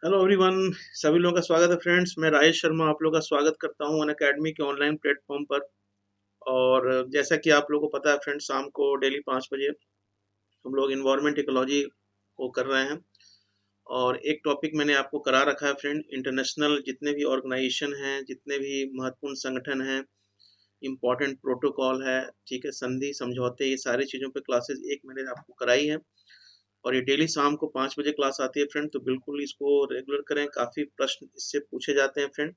Hello everyone. सभी लोगों का स्वागत है फ्रेंड्स। मैं राजेश शर्मा आप लोगों का स्वागत करता हूं अनअकैडमी के ऑनलाइन प्लेटफॉर्म पर। और जैसा कि आप लोगों को पता है फ्रेंड्स, शाम को डेली 5 बजे हम लोग इन्वायरमेंट इकोलॉजी को कर रहे हैं। और एक टॉपिक मैंने आपको करा रखा है फ्रेंड, इंटरनेशनल जितने भी ऑर्गेनाइजेशन हैं, जितने भी महत्वपूर्ण संगठन हैं, इम्पोर्टेंट प्रोटोकॉल है, ठीक है, संधि समझौते, ये सारी चीज़ों पे क्लासेस एक मैंने आपको कराई है। और ये डेली शाम को 5 बजे क्लास आती है फ्रेंड, तो बिल्कुल इसको रेगुलर करें। काफ़ी प्रश्न इससे पूछे जाते हैं फ्रेंड।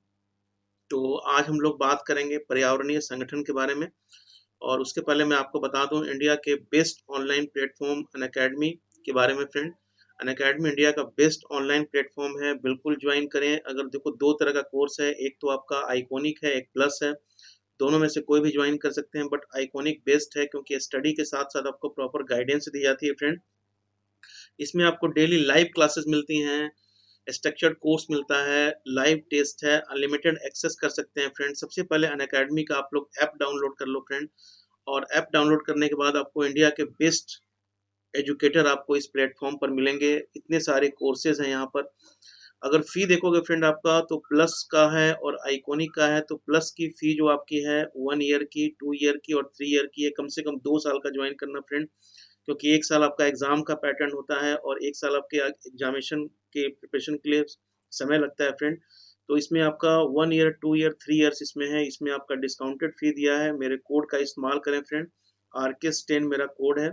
तो आज हम लोग बात करेंगे पर्यावरणीय संगठन के बारे में। और उसके पहले मैं आपको बता दूं इंडिया के बेस्ट ऑनलाइन प्लेटफॉर्म अनअकैडमी के बारे में फ्रेंड। अनअकैडमी इंडिया का बेस्ट ऑनलाइन प्लेटफॉर्म है, बिल्कुल ज्वाइन करें। अगर देखो, दो तरह का कोर्स है, एक तो आपका आइकॉनिक है, एक प्लस है। दोनों में से कोई भी ज्वाइन कर सकते हैं, बट आइकॉनिक बेस्ट है क्योंकि स्टडी के साथ साथ आपको प्रॉपर गाइडेंस दी जाती है फ्रेंड। इसमें आपको डेली लाइव क्लासेस मिलती हैं, स्ट्रक्चर्ड कोर्स मिलता है, लाइव टेस्ट है, अनलिमिटेड एक्सेस कर सकते हैं फ्रेंड। सबसे पहले अनअकैडमी का आप लोग ऐप डाउनलोड कर लो फ्रेंड। और ऐप डाउनलोड करने के बाद आपको इंडिया के बेस्ट एजुकेटर आपको इस प्लेटफॉर्म पर मिलेंगे। इतने सारे कोर्सेज हैं यहाँ पर। अगर फी देखोगे फ्रेंड आपका, तो प्लस का है और आइकॉनिक का है। तो प्लस की फी जो आपकी है 1 ईयर की, 2 ईयर की और 3 ईयर की है। कम से कम 2 साल का ज्वाइन करना फ्रेंड, क्योंकि 1 साल आपका एग्जाम का पैटर्न होता है और 1 साल आपके एग्जामिनेशन के प्रिपरेशन के लिए समय लगता है फ्रेंड। तो इसमें आपका 1 ईयर, 2 ईयर, 3 ईयर्स इसमें है। इसमें आपका डिस्काउंटेड फी दिया है। मेरे कोड का इस्तेमाल करें फ्रेंड, RK10 मेरा कोड है,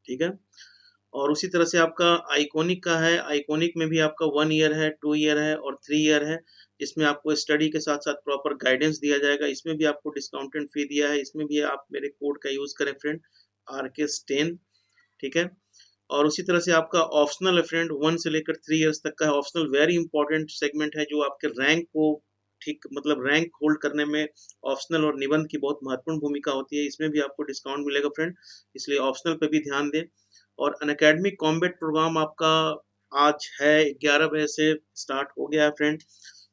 ठीक है। और उसी तरह से आपका आइकॉनिक का है। आइकॉनिक में भी आपका 1 ईयर है, 2 ईयर है और 3 ईयर है। इसमें आपको स्टडी के साथ साथ प्रॉपर गाइडेंस दिया जाएगा। इसमें भी आपको डिस्काउंटेड फी दिया है। इसमें भी आप मेरे कोड का यूज़ करें फ्रेंड, RK10, ठीक है। और उसी तरह से आपका ऑप्शनल है फ्रेंड, 1 से लेकर 3 ईयर्स तक का है। ऑप्शनल वेरी इंपॉर्टेंट सेगमेंट है, जो आपके रैंक को ठीक मतलब रैंक होल्ड करने में ऑप्शनल और निबंध की बहुत महत्वपूर्ण भूमिका होती है। इसमें भी आपको डिस्काउंट मिलेगा फ्रेंड, इसलिए ऑप्शनल पे भी ध्यान दें। और अनअकैडमी कॉम्बैट प्रोग्राम आपका आज है 11 बजे से स्टार्ट हो गया है फ्रेंड।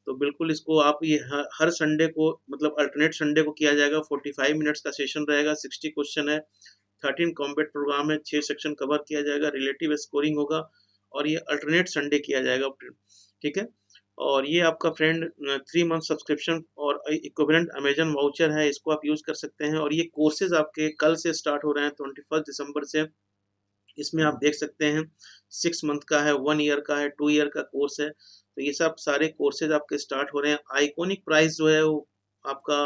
तो बिल्कुल इसको आप ये हर संडे को मतलब अल्टरनेट संडे को किया जाएगा। 45 मिनट्स का सेशन रहेगा, 60 क्वेश्चन है, 13 कॉम्बैट प्रोग्राम है, 6 सेक्शन कवर किया जाएगा, रिलेटिव स्कोरिंग होगा। और ये अल्टरनेट संडे किया जाएगा, ठीक है। और ये आपका फ्रेंड 3 मंथ सब्सक्रिप्शन और इक्विवेलेंट अमेजन वाउचर है, इसको आप यूज़ कर सकते हैं। और ये कोर्सेज आपके कल से स्टार्ट हो रहे हैं, 21 दिसंबर से। इसमें आप देख सकते हैं 6 मंथ का है, 1 ईयर का है, 2 ईयर का कोर्स है। तो ये सब सारे कोर्सेज आपके स्टार्ट हो रहे हैं। आइकॉनिक प्राइस जो है वो आपका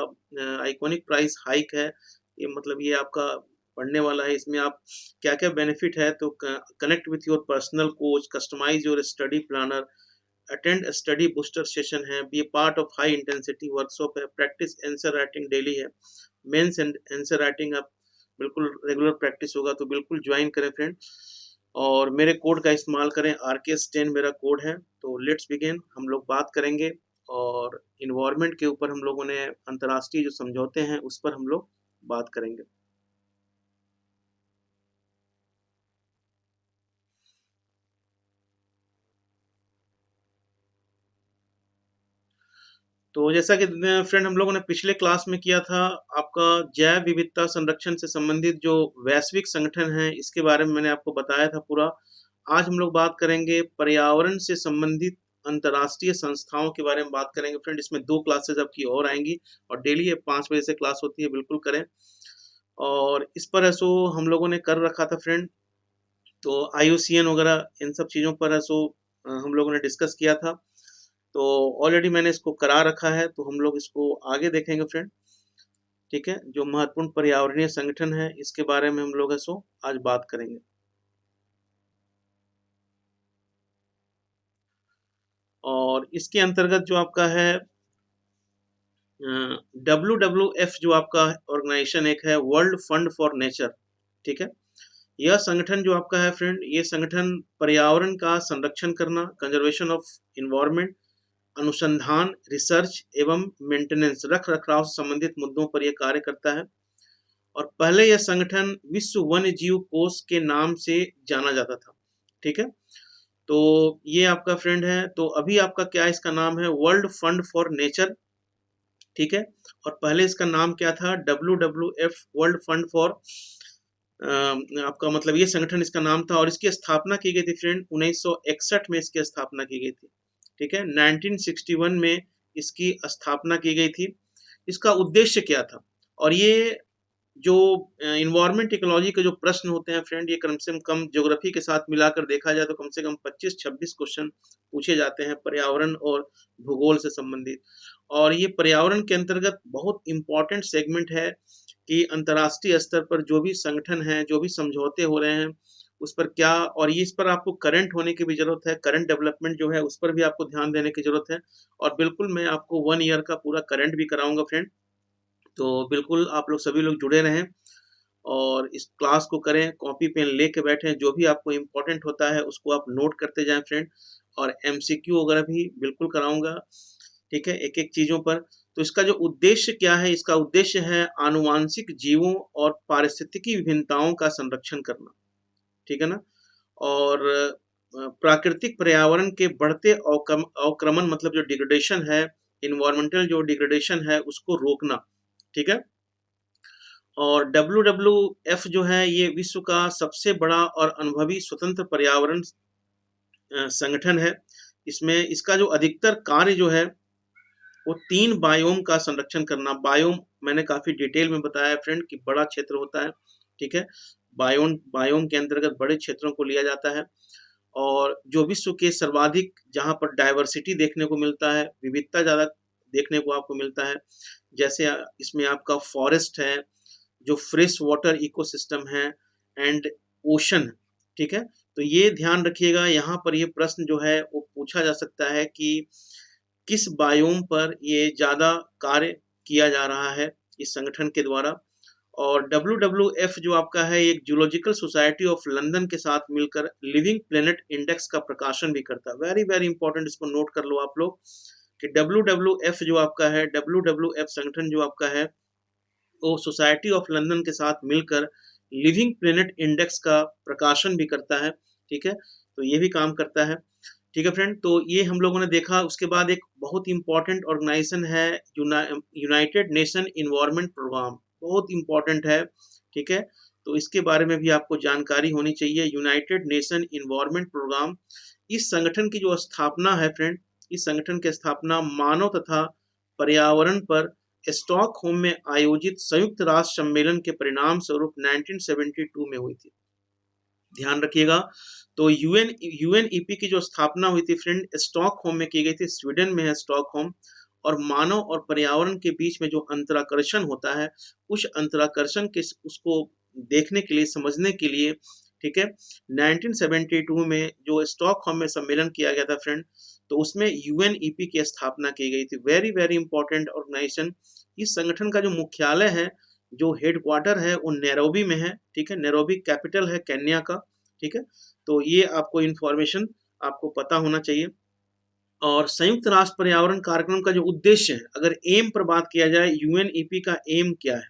आइकॉनिक प्राइस हाइक है। ये मतलब ये आपका पढ़ने वाला है। इसमें आप क्या-क्या बेनिफिट है, तो connect with your personal coach, customise your study planner, attend study booster session है, be a part of high intensity workshop है, प्रैक्टिस आंसर राइटिंग डेली है, मेंस एंड आंसर राइटिंग आप बिल्कुल रेगुलर प्रैक्टिस होगा। तो बिल्कुल ज्वाइन करें friend, और मेरे कोड का इस्तेमाल करें, RK10 मेरा कोड है। तो लेट्स बिगिन, हम लोग बात करेंगे। और इन्वायरमेंट के ऊपर हम लोगों ने अंतर्राष्ट्रीय जो समझौते हैं उस पर हम लोग बात करेंगे। तो जैसा कि फ्रेंड हम लोगों ने पिछले क्लास में किया था, आपका जैव विविधता संरक्षण से संबंधित जो वैश्विक संगठन है, इसके बारे में मैंने आपको बताया था पूरा। आज हम लोग बात करेंगे पर्यावरण से संबंधित अंतर्राष्ट्रीय संस्थाओं के बारे में बात करेंगे फ्रेंड। इसमें 2 क्लासेस आपकी और आएँगी और डेली ये 5 बजे से क्लास होती है, बिल्कुल करें। और इस पर है सो हम लोगों ने कर रखा था फ्रेंड, तो IUCN वगैरह इन सब चीज़ों पर है सो हम लोगों ने डिस्कस किया था। तो ऑलरेडी मैंने इसको करा रखा है, तो हम लोग इसको आगे देखेंगे फ्रेंड, ठीक है। जो महत्वपूर्ण पर्यावरणीय संगठन है, इसके बारे में हम लोग है सो आज बात करेंगे। और इसके अंतर्गत जो आपका है WWF, जो आपका ऑर्गेनाइजेशन एक है, वर्ल्ड फंड फॉर नेचर, ठीक है। यह संगठन जो आपका है फ्रेंड, ये संगठन पर्यावरण का संरक्षण करना, कंजर्वेशन ऑफ इन्वायरमेंट, अनुसंधान, रिसर्च एवं मेंटेनेंस, रख रखाव से संबंधित मुद्दों पर यह कार्य करता है। और पहले यह संगठन विश्व वन्य जीव कोष के नाम से जाना जाता था, ठीक है। तो ये आपका फ्रेंड है। तो अभी आपका क्या इसका नाम है, वर्ल्ड फंड फॉर नेचर, ठीक है। और पहले इसका नाम क्या था, WWF, वर्ल्ड फंड फॉर आपका मतलब ये संगठन इसका नाम था और इसकी स्थापना की गई थी फ्रेंड 1961 में इसकी स्थापना की गई थी। ठीक है, 1961 में इसकी स्थापना की गई थी। इसका उद्देश्य क्या था? और ये जो एनवायरनमेंट इकोलॉजी के जो प्रश्न होते हैं फ्रेंड, ये कम से कम ज्योग्राफी के साथ मिलाकर देखा जाए तो कम से कम 25-26 क्वेश्चन पूछे जाते हैं पर्यावरण और भूगोल से संबंधित। और ये पर्यावरण के अंतर्गत बहुत इंपॉर्टेंट सेगमेंट है कि अंतर्राष्ट्रीय स्तर पर जो भी संगठन हैं, जो भी समझौते हो रहे हैं, उस पर क्या, और ये इस पर आपको करंट होने की भी ज़रूरत है, करंट डेवलपमेंट जो है उस पर भी आपको ध्यान देने की ज़रूरत है। और बिल्कुल मैं आपको 1 ईयर का पूरा करंट भी कराऊँगा फ्रेंड। तो बिल्कुल आप लोग सभी लोग जुड़े रहें और इस क्लास को करें, कॉपी पेन लेके बैठें, जो भी आपको इम्पोर्टेंट होता है उसको आप नोट करते जाएँ फ्रेंड। और एमसीक्यू वगैरह भी बिल्कुल कराऊँगा, ठीक है, एक-एक चीज़ों पर। तो इसका जो उद्देश्य क्या है? इसका उद्देश्य है आनुवांशिक जीवों और पारिस्थितिकी विभिन्नताओं का संरक्षण करना, ठीक है ना? और प्राकृतिक पर्यावरण के बढ़ते अवक्रमण मतलब जो डिग्रेडेशन है, एनवायरमेंटल जो डिग्रेडेशन है उसको रोकना, ठीक है? और डब्ल्यूडब्ल्यूएफ जो है ये विश्व का सबसे बड़ा और अनुभवी स्वतंत्र पर्यावरण संगठन है। इसमें इसका जो अधिकतर कार्य जो है वो 3 बायोम का संरक्षण करना। बायोम मैंने काफ़ी डिटेल में बताया है फ्रेंड कि बड़ा क्षेत्र होता है, ठीक है? बायोम के अंतर्गत बड़े क्षेत्रों को लिया जाता है और जो विश्व के सर्वाधिक जहाँ पर डायवर्सिटी देखने को मिलता है, विविधता ज़्यादा देखने को आपको मिलता है। जैसे इसमें आपका फॉरेस्ट है, जो फ्रेश वाटर इकोसिस्टम है एंड ओशन, ठीक है? तो ये ध्यान रखिएगा, यहाँ पर ये प्रश्न जो है वो पूछा जा सकता है कि किस बायोम पर ये ज़्यादा कार्य किया जा रहा है इस संगठन के द्वारा। और डब्ल्यूडब्ल्यूएफ जो आपका है एक जूलॉजिकल सोसाइटी ऑफ लंदन के साथ मिलकर लिविंग प्लेनेट इंडेक्स का प्रकाशन भी करता है। वेरी वेरी इंपॉर्टेंट, इसको नोट कर लो आप लोग कि डब्ल्यूडब्ल्यूएफ जो आपका है, डब्ल्यूडब्ल्यूएफ संगठन जो आपका है वो सोसाइटी ऑफ लंदन के साथ मिलकर लिविंग प्लेनेट इंडेक्स का प्रकाशन भी करता है, ठीक है? तो ये भी काम करता है, ठीक है फ्रेंड? तो ये हम लोगों ने देखा। उसके बाद एक बहुत इंपॉर्टेंट ऑर्गेनाइजेशन है यूनाइटेड नेशन इन्वायरमेंट प्रोग्राम, बहुत इंपॉर्टेंट है, ठीक है? तो इसके बारे में भी आपको जानकारी होनी चाहिए। यूनाइटेड नेशन इन्वायरमेंट प्रोग्राम, इस संगठन की जो स्थापना है फ्रेंड, इस संगठन की स्थापना मानव तथा पर्यावरण पर स्टॉकहोम में आयोजित संयुक्त राष्ट्र सम्मेलन के परिणाम स्वरूप 1972 में हुई थी। ध्यान रखिएगा। तो यूएनईपी की जो स्थापना हुई थी फ्रेंड स्टॉकहोम में की गई थी, स्वीडन में है स्टॉकहोम। और मानव और पर्यावरण के बीच में जो अंतराकर्षण होता है, उस अंतराकर्षण के उसको देखने के लिए, समझने के लिए, ठीक है, 1972 में जो स्टॉकहोम में सम्मेलन किया गया था फ्रेंड, तो उसमें यूएनईपी की स्थापना की गई थी। Very very important organization. इस संगठन का जो मुख्यालय है, जो हेडक्वार्टर है वो नैरोबी में है, ठीक है? नैरोबी कैपिटल है केन्या का, ठीक है? तो ये आपको इन्फॉर्मेशन आपको पता होना चाहिए। और संयुक्त राष्ट्र पर्यावरण कार्यक्रम का जो उद्देश्य है, अगर एम पर बात किया जाए, यूएनईपी का एम क्या है,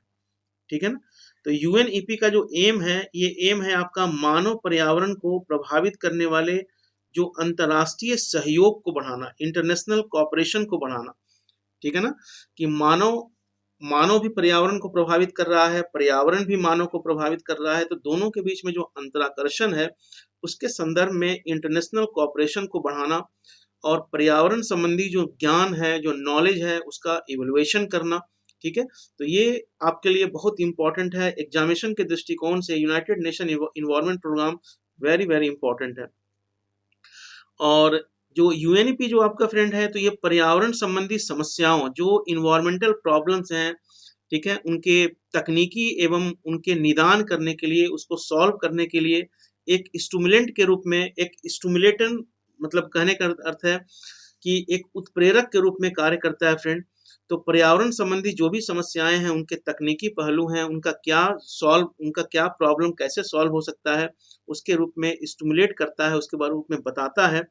ठीक है ना? तो यूएनईपी का जो एम है, ये एम है आपका मानव पर्यावरण को प्रभावित करने वाले जो अंतर्राष्ट्रीय सहयोग को बढ़ाना, इंटरनेशनल कोऑपरेशन को बढ़ाना, ठीक है ना? कि मानव मानव भी पर्यावरण को प्रभावित कर रहा है, पर्यावरण भी मानव को प्रभावित कर रहा है, तो दोनों के बीच में जो अंतराकर्षण है, उसके संदर्भ में इंटरनेशनल कोऑपरेशन को बढ़ाना और पर्यावरण संबंधी जो ज्ञान है, जो नॉलेज है, उसका इवैल्यूएशन करना, ठीक है? तो ये आपके लिए बहुत इंपॉर्टेंट है। एग्जामिनेशन के दृष्टिकोण से united nation environment program very very important है। और जो यूएनईपी जो आपका फ्रेंड है, तो ये पर्यावरण संबंधी समस्याओं, जो इन्वायरमेंटल प्रॉब्लम्स हैं, ठीक है, उनके तकनीकी एवं उनके निदान करने के लिए, उसको सॉल्व करने के लिए एक स्टिमुलेंट के रूप में, एक स्टिमुलेटन मतलब कहने का अर्थ है कि एक उत्प्रेरक के रूप में कार्य करता है फ्रेंड। तो पर्यावरण संबंधी जो भी समस्याएं हैं, उनके तकनीकी पहलू हैं, उनका क्या प्रॉब्लम कैसे सॉल्व हो सकता है, उसके रूप में स्टिमुलेट करता है, उसके बारे रूप में बताता है।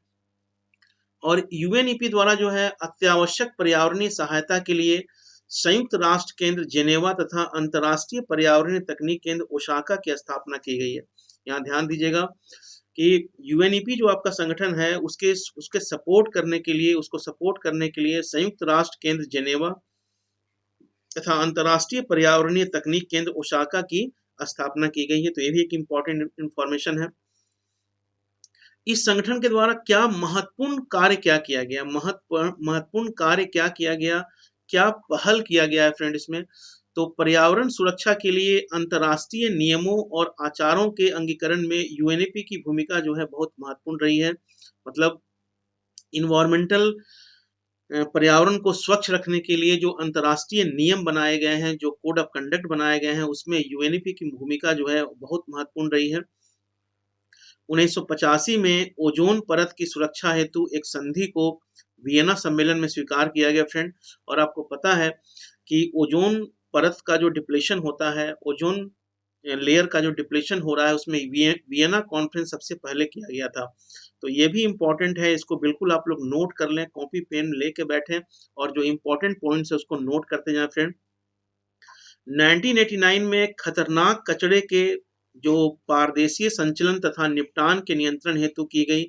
और यूएनईपी द्वारा जो है अत्यावश्यक पर्यावरणीय सहायता के लिए संयुक्त राष्ट्र केंद्र जेनेवा तथा अंतर्राष्ट्रीय पर्यावरणीय तकनीक केंद्र ओसाका की स्थापना की गई है। यहाँ ध्यान दीजिएगा कि यूएनईपी जो आपका संगठन है, उसके सपोर्ट करने के लिए, उसको सपोर्ट करने के लिए संयुक्त राष्ट्र केंद्र जेनेवा तथा अंतर्राष्ट्रीय पर्यावरणीय तकनीक केंद्र ओसाका की स्थापना की गई है, तो ये भी एक इम्पोर्टेंट इन्फॉर्मेशन है। इस संगठन के द्वारा क्या महत्वपूर्ण कार्य क्या किया गया, महत्वपूर्ण कार्य क्या किया गया, क्या पहल किया गया है फ्रेंड इसमें। तो पर्यावरण सुरक्षा के लिए अंतर्राष्ट्रीय नियमों और आचारों के अंगीकरण में यूएनईपी की भूमिका जो है बहुत महत्वपूर्ण रही है। मतलब इन्वायरमेंटल पर्यावरण को स्वच्छ रखने के लिए जो अंतर्राष्ट्रीय नियम बनाए गए हैं, जो कोड ऑफ कंडक्ट बनाए गए हैं, उसमें यूएनईपी की भूमिका जो है बहुत महत्वपूर्ण रही है। 1985 में ओजोन परत की सुरक्षा हेतु एक संधि को वियना सम्मेलन में स्वीकार किया गया फ्रेंड। और आपको पता है कि ओजोन परत का जो डिप्लेशन होता है, ओजोन लेयर का जो डिप्लेशन हो रहा है, उसमें वियना कॉन्फ्रेंस सबसे पहले किया गया था। तो ये भी इम्पोर्टेंट है, इसको बिल्कुल आप लोग नोट कर लें, कॉपी पेन लेके बैठें और जो इम्पोर्टेंट पॉइंट्स है उसको नोट करते जाएं फ्रेंड। 1989 में खतरनाक कचरे के जो पारदेशीय संचलन तथा निपटान के नियंत्रण हेतु की गई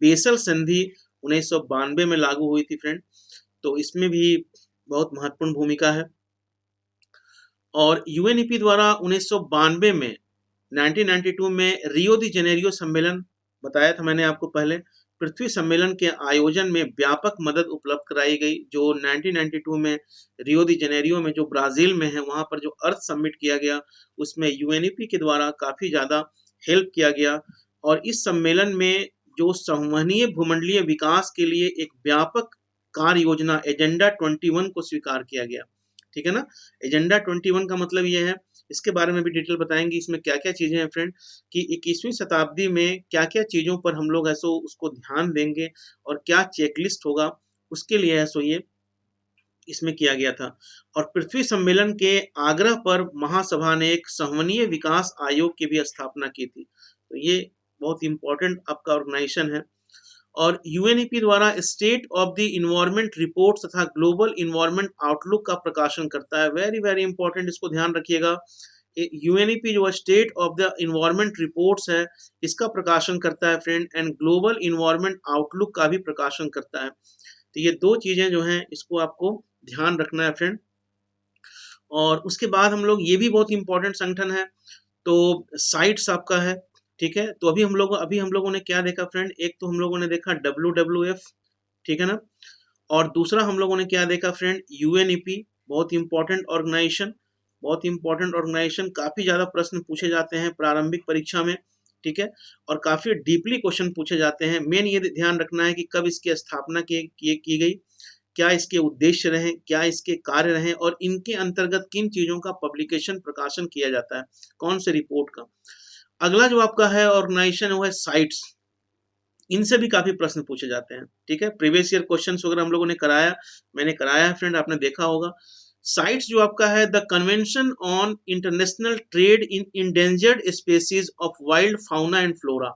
बेसल संधि 1992 में लागू हुई थी फ्रेंड। तो इसमें भी बहुत महत्वपूर्ण भूमिका है। और यूएनईपी द्वारा 1992 में 1992 में रियो दी जेनेरियो सम्मेलन, बताया था मैंने आपको पहले, पृथ्वी सम्मेलन के आयोजन में व्यापक मदद उपलब्ध कराई गई। जो 1992 में रियो दी जेनेरियो में जो ब्राजील में है, वहां पर जो अर्थ समिट किया गया, उसमें यूएनईपी के द्वारा काफी ज्यादा हेल्प किया गया। और इस सम्मेलन में जो संवहनीय भूमंडलीय विकास के लिए एक व्यापक कार्य योजना एजेंडा 21 को स्वीकार किया गया। ठीक है ना। एजेंडा 21 का मतलब ये है, इसके बारे में भी डिटेल बताएंगे, इसमें क्या क्या चीजें हैं फ्रेंड, कि 21वीं शताब्दी में क्या क्या चीजों पर हम लोग ऐसो उसको ध्यान देंगे और क्या चेकलिस्ट होगा, उसके लिए ऐसो ये इसमें किया गया था। और पृथ्वी सम्मेलन के आग्रह पर महासभा ने एक संवहनीय विकास आयोग की भी स्थापना की थी। तो ये बहुत इंपॉर्टेंट आपका ऑर्गेनाइजेशन है। और यूएनईपी द्वारा state of the environment report तथा ग्लोबल इन्वायरमेंट आउटलुक का प्रकाशन करता है। वेरी वेरी इंपॉर्टेंट, इसको ध्यान रखिएगा। यूएनईपी जो state of the environment reports है, इसका प्रकाशन करता है friend, and global environment outlook का भी प्रकाशन करता है। तो ये दो चीजें जो हैं, इसको आपको ध्यान रखना है फ्रेंड। और उसके बाद हम लोग, ये भी बहुत इंपॉर्टेंट संगठन है, तो साइट्स आपका है। ठीक है। तो अभी हम लोगों ने क्या देखा फ्रेंड, एक तो हम लोगों ने देखा WWF, ठीक है ना। और दूसरा हम लोगों ने क्या देखा फ्रेंड, यूएनईपी, बहुत इंपॉर्टेंट ऑर्गेनाइजेशन, बहुत इंपॉर्टेंट ऑर्गेनाइजेशन। काफी ज्यादा प्रश्न पूछे जाते हैं प्रारंभिक परीक्षा में। ठीक है। और काफी डीपली क्वेश्चन पूछे जाते हैं। मेन ये ध्यान रखना है कि कब इसकी स्थापना की गई, क्या इसके उद्देश्य रहे, क्या इसके कार्य रहे, और इनके अंतर्गत किन चीजों का पब्लिकेशन, प्रकाशन किया जाता है, कौन से रिपोर्ट का। अगला जो आपका है ऑर्गेनाइजेशन, वो है साइट्स। इनसे भी काफी प्रश्न पूछे जाते हैं। ठीक है। प्रीवियस ईयर क्वेश्चन वगैरह हम लोगों ने कराया, मैंने कराया है फ्रेंड, आपने देखा होगा। साइट्स जो आपका है, the convention on international trade in endangered species of wild fauna and flora.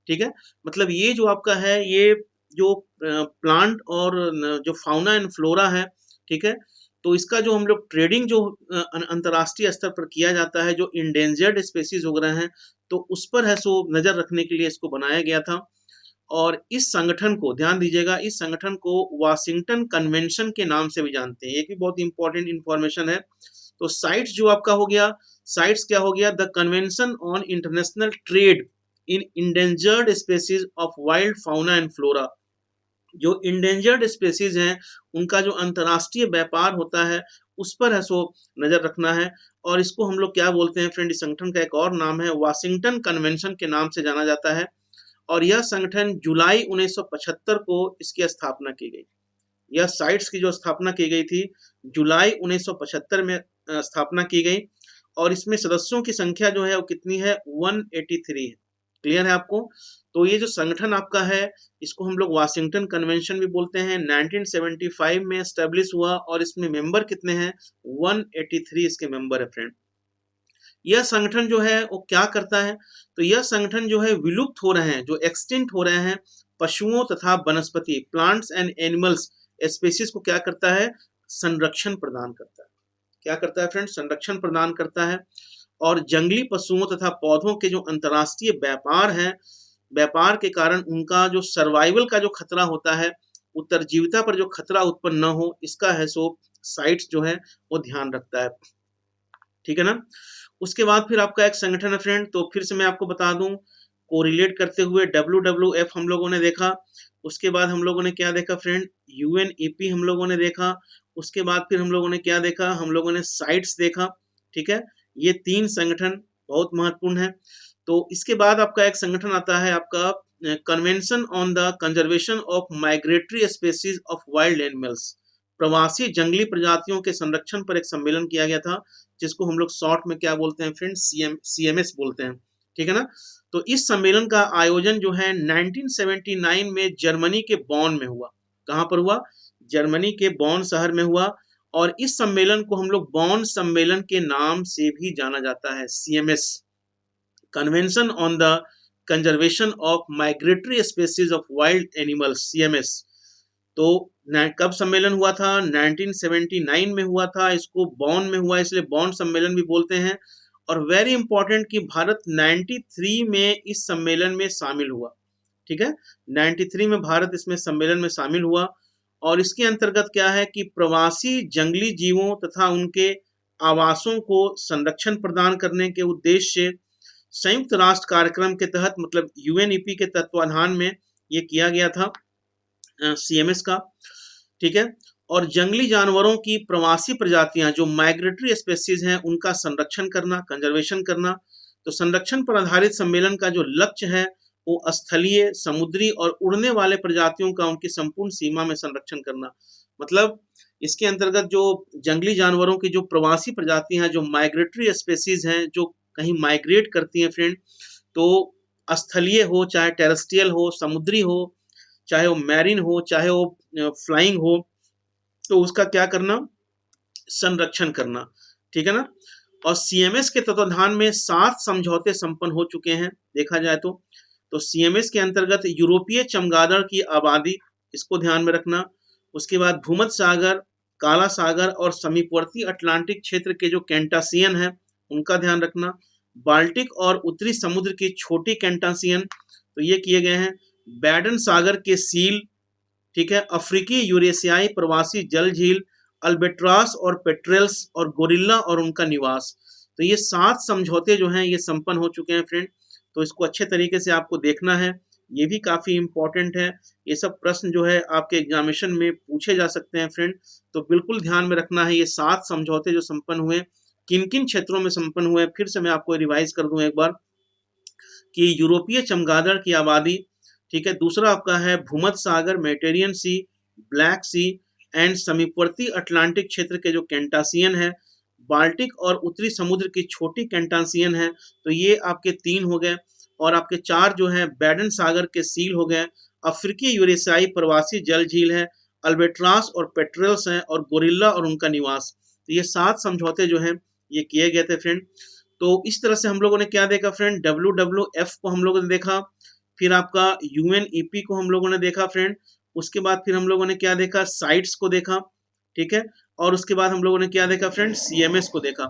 ठीक है। मतलब ये जो आपका है, ये जो प्लांट और जो फाउना एंड फ्लोरा है, ठीक है, तो इसका जो हम लोग ट्रेडिंग जो अंतर्राष्ट्रीय स्तर पर किया जाता है, जो इंडेंजर्ड स्पेसीज वगैरह हैं, तो उस पर है सो नजर रखने के लिए इसको बनाया गया था। और इस संगठन को ध्यान दीजिएगा, इस संगठन को वाशिंगटन कन्वेंशन के नाम से भी जानते हैं। एक भी बहुत इंपॉर्टेंट इंफॉर्मेशन है। तो साइट्स जो आपका हो गया, साइट्स क्या हो गया, the convention on international trade in endangered species of wild fauna and flora. जो इंडेंजर्ड स्पेसीज हैं, उनका जो अंतर्राष्ट्रीय व्यापार होता है, उस पर है सो नजर रखना है। और इसको हम लोग क्या बोलते हैं फ्रेंड, इस संगठन का एक और नाम है, वाशिंगटन कन्वेंशन के नाम से जाना जाता है। और यह संगठन जुलाई 1975 को इसकी स्थापना की गई। यह साइट्स की जो स्थापना की गई थी, जुलाई 1975 में स्थापना की गई। और इसमें सदस्यों की संख्या जो है वो कितनी है, 183 है। क्लियर है आपको। तो ये जो संगठन आपका है, इसको हम लोग वाशिंगटन कन्वेंशन भी बोलते हैं। 1975 में एस्टेब्लिश हुआ और इसमें मेंबर कितने हैं, 183 इसके मेंबर है फ्रेंड। यह संगठन जो है वो क्या करता है, तो यह संगठन जो है विलुप्त हो रहे हैं, जो एक्सटिंक्ट हो रहे हैं पशुओं तथा वनस्पति, प्लांट्स एंड एनिमल्स स्पीशीज को क्या करता है, संरक्षण प्रदान करता है। क्या करता है फ्रेंड, संरक्षण प्रदान करता है। और जंगली पशुओं तथा पौधों के जो अंतर्राष्ट्रीय व्यापार है, व्यापार के कारण उनका जो सर्वाइवल का जो खतरा होता है, उत्तरजीविता पर जो खतरा उत्पन्न न हो, इसका है सो साइट्स जो है वो ध्यान रखता है। ठीक है ना। उसके बाद फिर आपका एक संगठन है फ्रेंड, तो फिर से मैं आपको बता दूं, कोरिलेट करते हुए WWF हम लोगों ने देखा। उसके बाद हम लोगों ने क्या देखा फ्रेंड, UNEP हम लोगों ने देखा। उसके बाद फिर हम लोगों ने क्या देखा, हम लोगों ने साइट्स देखा। ठीक है, ये 3 संगठन बहुत महत्वपूर्ण है। तो इसके बाद आपका एक संगठन आता है आपका convention on the Conservation of migratory species of wild animals. प्रवासी जंगली प्रजातियों के संरक्षण पर एक सम्मेलन किया गया था, जिसको हम लोग शॉर्ट में क्या बोलते हैं फ्रेंड, CMS बोलते हैं। ठीक है ना। तो इस सम्मेलन का आयोजन जो है 1979 में जर्मनी के बॉन में हुआ। कहां पर हुआ, जर्मनी के बॉन शहर में हुआ। और इस सम्मेलन को हम लोग बॉन सम्मेलन के नाम से भी जाना जाता है, CMS, convention on the Conservation of migratory species of wild animals, CMS। तो कब सम्मेलन हुआ था, 1979 में हुआ था। इसको बॉन में हुआ, इसलिए बॉन सम्मेलन भी बोलते हैं। और वेरी इंपॉर्टेंट कि भारत 93 में इस सम्मेलन में शामिल हुआ। ठीक है, 93 में भारत इसमें सम्मेलन में शामिल हुआ। और इसके अंतर्गत क्या है कि प्रवासी जंगली जीवों तथा उनके आवासों को संरक्षण प्रदान करने के उद्देश्य से संयुक्त राष्ट्र कार्यक्रम के तहत, मतलब UNEP के तत्वाधान में ये किया गया था, CMS का। ठीक है, और जंगली जानवरों की प्रवासी प्रजातियां जो माइग्रेटरी स्पेसीज हैं उनका संरक्षण करना, कंजर्वेशन करना। तो संरक्षण पर आधारित सम्मेलन का जो लक्ष्य है वो स्थलीय, समुद्री और उड़ने वाले प्रजातियों का उनकी संपूर्ण सीमा में संरक्षण करना। मतलब इसके अंतर्गत जो जंगली जानवरों की जो प्रवासी प्रजातियां हैं, जो माइग्रेटरी स्पेसीज हैं, जो कहीं माइग्रेट करती हैं फ्रेंड, तो स्थलीय हो चाहे टेरेस्ट्रियल हो, समुद्री हो, चाहे वो मैरिन हो, चाहे वो फ्लाइंग हो, तो उसका क्या करना, संरक्षण करना। ठीक है ना। और CMS के तत्वाधान में 7 समझौते संपन्न हो चुके हैं देखा जाए तो CMS के अंतर्गत यूरोपीय चमगादड़ की आबादी, इसको ध्यान में रखना। उसके बाद भूमध्य सागर, काला सागर और समीपवर्ती अटलांटिक क्षेत्र के जो कैंटासियन है उनका ध्यान रखना। बाल्टिक और उत्तरी समुद्र की छोटी कैंटासियन, तो ये किए गए हैं। बैडन सागर के सील, ठीक है, अफ्रीकी यूरेशियाई प्रवासी जल झील, अल्बेट्रास और पेट्रेल्स और गोरिल्ला और उनका निवास। तो ये 7 समझौते जो हैं ये संपन्न हो चुके हैं फ्रेंड। तो इसको अच्छे तरीके से आपको देखना है, ये भी काफी इंपॉर्टेंट है। ये सब प्रश्न जो है आपके एग्जामिनेशन में पूछे जा सकते हैं फ्रेंड, तो बिल्कुल ध्यान में रखना है। ये 7 समझौते जो संपन्न हुए, किन किन क्षेत्रों में संपन्न हुए, फिर से मैं आपको रिवाइज कर दूं एक बार, कि यूरोपीय चमगादड़ की आबादी, ठीक है, दूसरा आपका है भूमध्य सागर, Mediterranean Sea, Black Sea and समीपवर्ती अटलांटिक क्षेत्र के जो कैंटासियन है, बाल्टिक और उत्तरी समुद्र की छोटी कैंटासियन है, तो ये आपके 3 हो गए। और आपके 4 जो है बैडन सागर के सील हो गए, अफ्रीकी यूरेशियाई प्रवासी जल झील है, अल्बेट्रास और पेट्रेल्स हैं, और गोरिल्ला और उनका निवास। तो ये 7 समझौते जो हैं ये किए गए थे फ्रेंड। तो इस तरह से हम लोगों ने क्या देखा फ्रेंड, WWF को हम लोगों ने देखा, फिर आपका UNEP को हम लोगों ने देखा फ्रेंड। उसके बाद फिर हम लोगों ने क्या देखा, साइट्स को देखा। ठीक है, और उसके बाद हम लोगों ने क्या देखा फ्रेंड, CMS को देखा।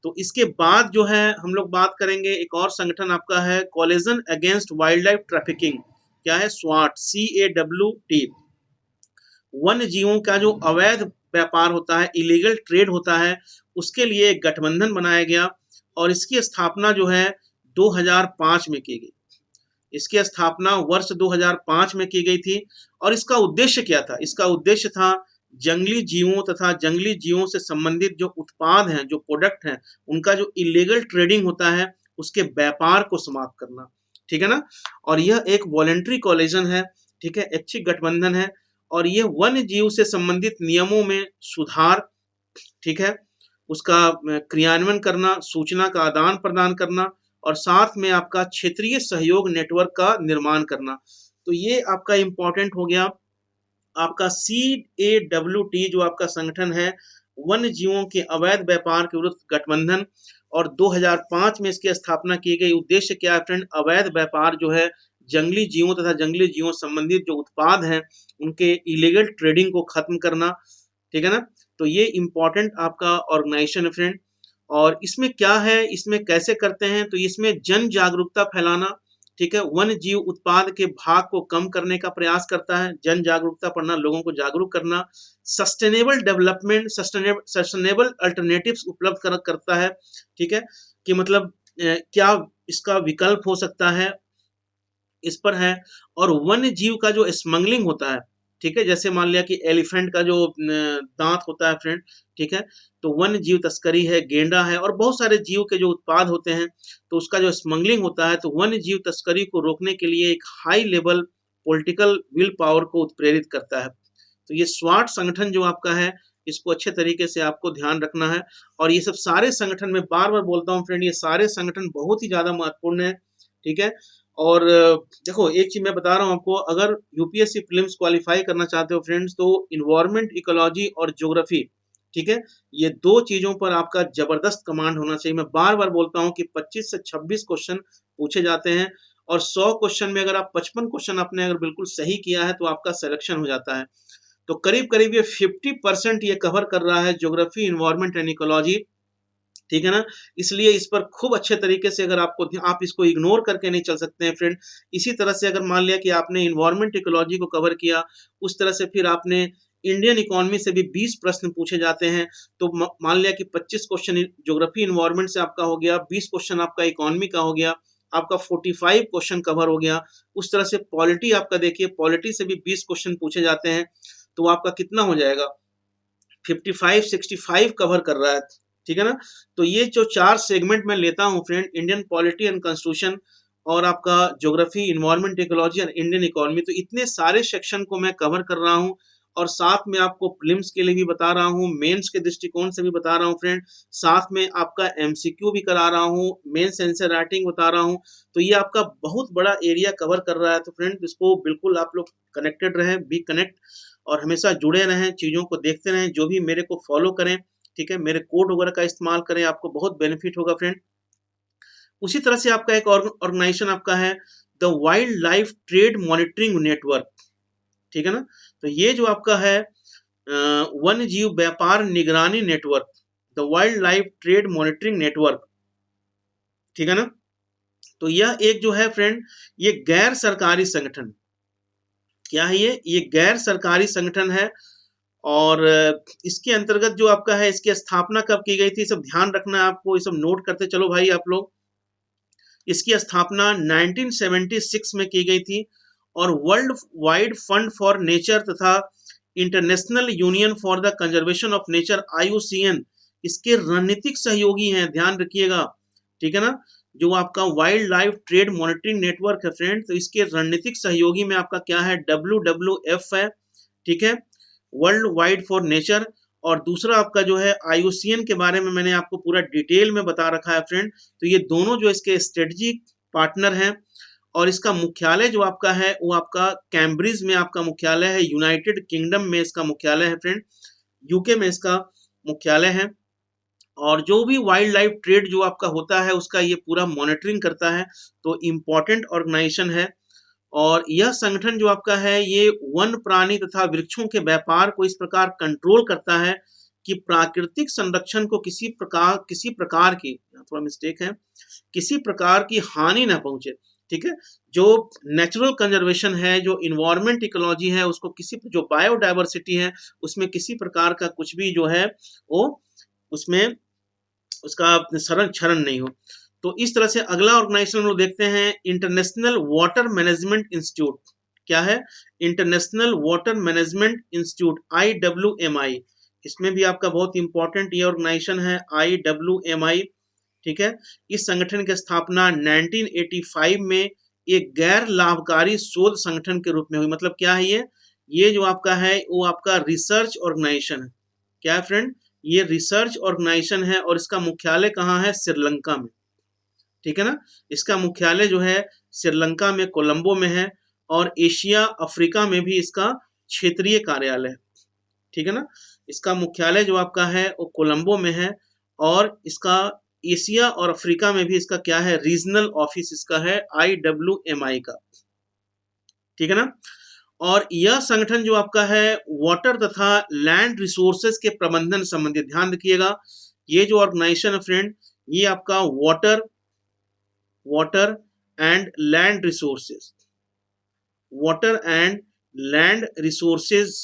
तो इसके बाद जो है हम लोग बात करेंगे, एक और संगठन आपका है collagen against wild life trafficking. क्या है, स्वाट, CAWT। वन्य जीवों का जो अवैध व्यापार होता है, इलीगल ट्रेड होता है, उसके लिए एक गठबंधन बनाया गया। और इसकी स्थापना जो है 2005 में की गई। इसकी स्थापना वर्ष 2005 में की गई थी। और इसका उद्देश्य क्या था, इसका उद्देश्य था जंगली जीवों तथा जंगली जीवों से संबंधित जो उत्पाद हैं, जो प्रोडक्ट हैं, उनका जो इलीगल ट्रेडिंग होता है उसके व्यापार को समाप्त करना। ठीक है ना। और यह एक वॉलेंट्री कॉलेजन है, ठीक है, ऐच्छिक गठबंधन है। और यह वन्य जीव से संबंधित नियमों में सुधार, ठीक है, उसका क्रियान्वयन करना, सूचना का आदान प्रदान करना, और साथ में आपका क्षेत्रीय सहयोग नेटवर्क का निर्माण करना। तो ये आपका इंपॉर्टेंट हो गया। आपका CAWT जो आपका संगठन है, वन्य जीवों के अवैध व्यापार के विरुद्ध गठबंधन, और 2005 में इसकी स्थापना की गई। उद्देश्य क्या है फ्रेंड, अवैध व्यापार जो है, जंगली जीवों तथा जंगली जीवों संबंधित जो उत्पाद हैं उनके इलीगल ट्रेडिंग को खत्म करना। ठीक है ना। तो ये इंपॉर्टेंट आपका ऑर्गेनाइजेशन है फ्रेंड। और इसमें क्या है, इसमें कैसे करते हैं, तो इसमें जन जागरूकता फैलाना, ठीक है, वन्य जीव उत्पाद के भाग को कम करने का प्रयास करता है, जन जागरूकता पढ़ना, लोगों को जागरूक करना, सस्टेनेबल डेवलपमेंट, सस्टेनेबल अल्टरनेटिव्स उपलब्ध करता है, ठीक है, कि मतलब क्या इसका विकल्प हो सकता है, इस पर है। और वन्य जीव का जो स्मगलिंग होता है, ठीक है, जैसे मान लिया कि एलिफेंट का जो दांत होता है फ्रेंड, ठीक है, तो वन्य जीव तस्करी है, गेंडा है और बहुत सारे जीव के जो उत्पाद होते हैं, तो उसका जो स्मगलिंग होता है, तो वन्य जीव तस्करी को रोकने के लिए एक high level political will power को उत्प्रेरित करता है। तो ये स्वाट संगठन जो आपका है, इसको अच्छे तरीके से आपको ध्यान रखना है। और ये सब सारे संगठन, मैं बार बार बोलता हूँ फ्रेंड, ये सारे संगठन बहुत ही ज्यादा महत्वपूर्ण है, ठीक है। और देखो एक चीज मैं बता रहा हूँ आपको, अगर यूपीएससी प्रीलिम्स क्वालिफाई करना चाहते हो फ्रेंड्स, तो इन्वायरमेंट, इकोलॉजी और ज्योग्राफी, ठीक है, ये दो चीजों पर आपका जबरदस्त कमांड होना चाहिए। मैं बार बार बोलता हूँ कि 25 से 26 क्वेश्चन पूछे जाते हैं, और 100 क्वेश्चन में अगर आप 55 क्वेश्चन आपने अगर बिल्कुल सही किया है, तो आपका सिलेक्शन हो जाता है। तो करीब करीब ये 50% ये कवर कर रहा है, ज्योग्राफी, इन्वायरमेंट एंड इकोलॉजी, ठीक है ना। इसलिए इस पर खूब अच्छे तरीके से अगर आपको, आप इसको इग्नोर करके नहीं चल सकते हैं फ्रेंड। इसी तरह से अगर मान लिया कि आपने इन्वायरमेंट, इकोलॉजी को कवर किया, उस तरह से फिर आपने इंडियन इकोनॉमी से भी 20 प्रश्न पूछे जाते हैं, तो मान लिया कि 25 क्वेश्चन ज्योग्राफी इन्वायरमेंट से आपका हो गया, 20 क्वेश्चन आपका इकोनॉमी का हो गया, आपका 45 क्वेश्चन कवर हो गया। उस तरह से पॉलिटी आपका देखिए, पॉलिटी से भी 20 क्वेश्चन पूछे जाते हैं, तो आपका कितना हो जाएगा, 55 65 कवर कर रहा है, ठीक है ना। तो ये जो 4 सेगमेंट मैं लेता हूँ friend, Indian polity and constitution, और आपका ज्योग्राफी, इन्वायरमेंट, इकोलॉजी और इंडियन इकोनॉमी, तो इतने सारे सेक्शन को मैं कवर कर रहा हूँ। और साथ में आपको प्रीलिम्स के लिए भी बता रहा हूँ, मेंस के दृष्टिकोण से भी बता रहा हूँ फ्रेंड, साथ में आपका एमसीक्यू भी करा रहा हूँ, मेंस आंसर राइटिंग बता रहा हूँ। तो ये आपका बहुत बड़ा एरिया कवर कर रहा है। तो फ्रेंड इसको बिल्कुल आप लोग कनेक्टेड रहें, बी कनेक्ट, और हमेशा जुड़े रहें, चीज़ों को देखते रहें, जो भी मेरे को फॉलो करें, ठीक है, मेरे कोड वगैरह का इस्तेमाल करें, आपको बहुत बेनिफिट होगा फ्रेंड। उसी तरह से आपका एक ऑर्गेनाइजेशन आपका है, the wild life trade monitoring network, ठीक है ना। तो ये जो आपका है वन्य जीव व्यापार निगरानी network, the wild life trade monitoring network, ठीक है ना। तो यह एक जो है फ्रेंड, ये गैर सरकारी संगठन, क्या है ये गैर सरकारी संगठन है। और इसके अंतर्गत जो आपका है, इसकी स्थापना कब की गई थी, सब ध्यान रखना है आपको, ये सब नोट करते चलो भाई आप लोग। इसकी स्थापना 1976 में की गई थी, और World Wide Fund for Nature तथा International Union for the Conservation of Nature, IUCN, इसके रणनीतिक सहयोगी हैं, ध्यान रखिएगा, ठीक है ना। जो आपका wild life trade monitoring network है फ्रेंड, तो इसके रणनीतिक सहयोगी में आपका क्या है, WWF है, ठीक है, वर्ल्ड वाइड फॉर नेचर। और दूसरा आपका जो है IUCN के बारे में मैंने आपको पूरा डिटेल में बता रखा है फ्रेंड। तो ये दोनों जो इसके स्ट्रेटजिक पार्टनर हैं, और इसका मुख्यालय जो आपका है, वो आपका कैम्ब्रिज में आपका मुख्यालय है, यूनाइटेड किंगडम में इसका मुख्यालय है फ्रेंड, यूके में इसका मुख्यालय है। और जो भी वाइल्ड लाइफ ट्रेड जो आपका होता है, उसका ये पूरा मॉनिटरिंग करता है। तो इम्पोर्टेंट ऑर्गेनाइजेशन है। और यह संगठन जो आपका है, ये वन प्राणी तथा वृक्षों के व्यापार को इस प्रकार कंट्रोल करता है कि प्राकृतिक संरक्षण को किसी प्रकार की, थोड़ा मिस्टेक है, किसी प्रकार की हानि ना पहुंचे, ठीक है। जो नेचुरल कंजर्वेशन है, जो इन्वायरमेंट इकोलॉजी है, उसको किसी, जो बायोडाइवर्सिटी है, उसमें किसी प्रकार का कुछ भी जो है वो उसमें उसका शरण क्षरण नहीं हो। तो इस तरह से अगला ऑर्गेनाइजेशन लोग देखते हैं, इंटरनेशनल वाटर मैनेजमेंट इंस्टीट्यूट, क्या है, international water management institute, IWMI। इसमें भी आपका बहुत इंपॉर्टेंट ये ऑर्गेनाइजेशन है, IWMI, ठीक है। इस संगठन की स्थापना 1985 में एक गैर लाभकारी शोध संगठन के रूप में हुई। मतलब क्या है ये जो आपका है, वो आपका रिसर्च ऑर्गेनाइजेशन है, क्या है फ्रेंड, ये रिसर्च ऑर्गेनाइजेशन है। और इसका मुख्यालय कहाँ है, श्रीलंका में, ठीक है ना। इसका मुख्यालय जो है श्रीलंका में, कोलंबो में है। और एशिया अफ्रीका में भी इसका क्षेत्रीय कार्यालय है, ठीक है ना। इसका मुख्यालय जो आपका है वो कोलंबो में है, और इसका एशिया और अफ्रीका में भी इसका क्या है, रीजनल ऑफिस इसका है, IWMI का, ठीक है ना। और यह संगठन जो आपका है, वाटर तथा लैंड रिसोर्सेज के प्रबंधन संबंधित, ध्यान रखिएगा, ये जो ऑर्गेनाइजेशन है फ्रेंड, ये आपका water and land resources, water and land resources,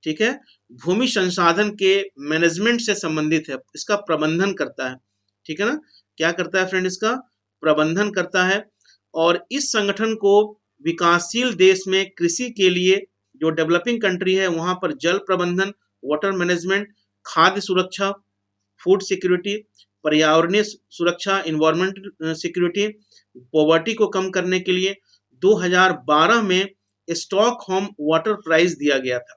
ठीक है, भूमि संसाधन के मैनेजमेंट से संबंधित है, इसका प्रबंधन करता है, ठीक है ना, क्या करता है फ्रेंड, इसका प्रबंधन करता है। और इस संगठन को विकासशील देश में कृषि के लिए, जो डेवलपिंग कंट्री है वहां पर जल प्रबंधन, वाटर मैनेजमेंट, खाद्य सुरक्षा, फूड सिक्योरिटी, पर्यावरणीय सुरक्षा, इन्वायरमेंटल सिक्योरिटी, पॉवर्टी को कम करने के लिए 2012 में स्टॉकहोम वाटर प्राइज दिया गया था।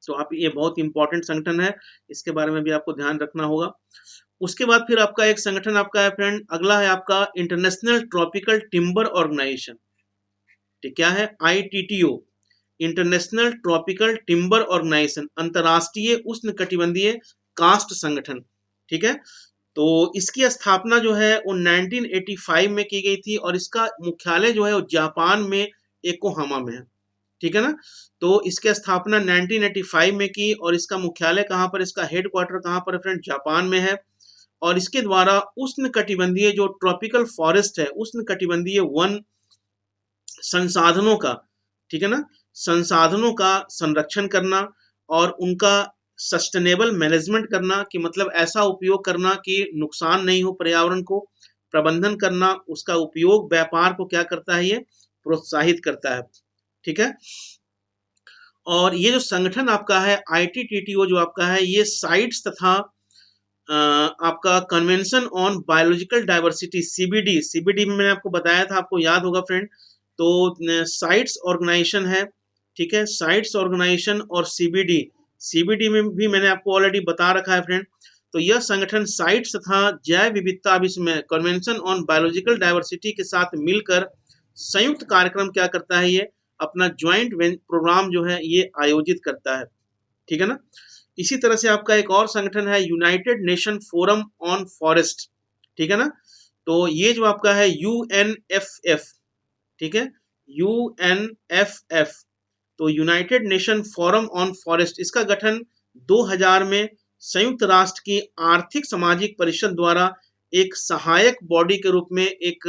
तो आप, ये बहुत इंपॉर्टेंट संगठन है, इसके बारे में भी आपको ध्यान रखना होगा। उसके बाद फिर आपका एक संगठन आपका है फ्रेंड, अगला है आपका इंटरनेशनल ट्रॉपिकल टिम्बर ऑर्गेनाइजेशन, ठीक, क्या है, ITTO, international tropical timber organization, अंतरराष्ट्रीय उष्णकटिबंधीय काष्ठ संगठन, ठीक है। तो इसकी स्थापना जो है वो 1985 में की गई थी और इसका मुख्यालय जो है वो जापान में योकोहामा में है, ठीक है ना। तो इसकी स्थापना 1985 में की और इसका मुख्यालय कहाँ पर, इसका हेडक्वार्टर कहाँ पर फ्रेंड, जापान में है। और इसके द्वारा उष्णकटिबंधीय जो ट्रॉपिकल फॉरेस्ट है, उष्णकटिबंधीय वन संसाधनों का, ठीक है ना, संसाधनों का संरक्षण करना और उनका सस्टेनेबल मैनेजमेंट करना, कि मतलब ऐसा उपयोग करना कि नुकसान नहीं हो पर्यावरण को, प्रबंधन करना, उसका उपयोग व्यापार को क्या करता है, ये प्रोत्साहित करता है, ठीक है। और ये जो संगठन आपका है ITTO जो आपका है, ये साइट्स तथा आपका convention on biological diversity, CBD में मैंने आपको बताया था, आपको याद होगा फ्रेंड। तो साइट्स ऑर्गेनाइजेशन है, ठीक है, साइट्स ऑर्गेनाइजेशन और CBD में भी मैंने आपको ऑलरेडी बता रखा है फ्रेंड। तो यह संगठन साइट्स तथा जैव विविधता में कन्वेंशन ऑन बायोलॉजिकल डाइवर्सिटी के साथ मिलकर संयुक्त कार्यक्रम क्या करता है, ये अपना ज्वाइंट प्रोग्राम जो है ये आयोजित करता है, ठीक है ना। इसी तरह से आपका एक और संगठन है United nation forum on forest, ठीक है ना। तो ये जो आपका है UNFF, ठीक है, UNFF, तो United nation forum on forest, इसका गठन 2000 में संयुक्त राष्ट्र की आर्थिक सामाजिक परिषद द्वारा एक सहायक बॉडी के रूप में, एक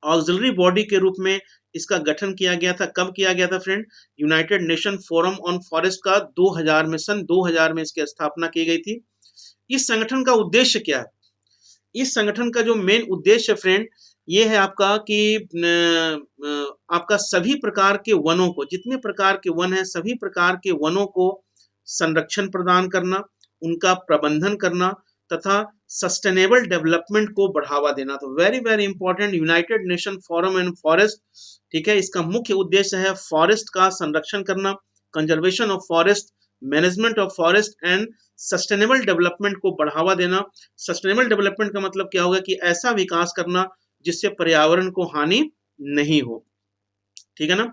ऑक्सिलरी बॉडी के रूप में इसका गठन किया गया था। कब किया गया था friend, United nation forum on forest का 2000 में, सन 2000 में इसकी स्थापना की गई थी। इस संगठन का उद्देश्य क्या है, इस संगठन का जो मेन उद्देश्य फ्रेंड ये है आपका कि आपका सभी प्रकार के वनों को, जितने प्रकार के वन हैं सभी प्रकार के वनों को संरक्षण प्रदान करना, उनका प्रबंधन करना तथा सस्टेनेबल डेवलपमेंट को बढ़ावा देना। तो very very important, United nation forum and forest, ठीक है, इसका मुख्य उद्देश्य है फॉरेस्ट का संरक्षण करना, conservation of forest, management of forest and sustainable development को बढ़ावा देना। सस्टेनेबल डेवलपमेंट का मतलब क्या होगा, कि ऐसा विकास करना जिससे पर्यावरण को हानि नहीं हो, ठीक है ना।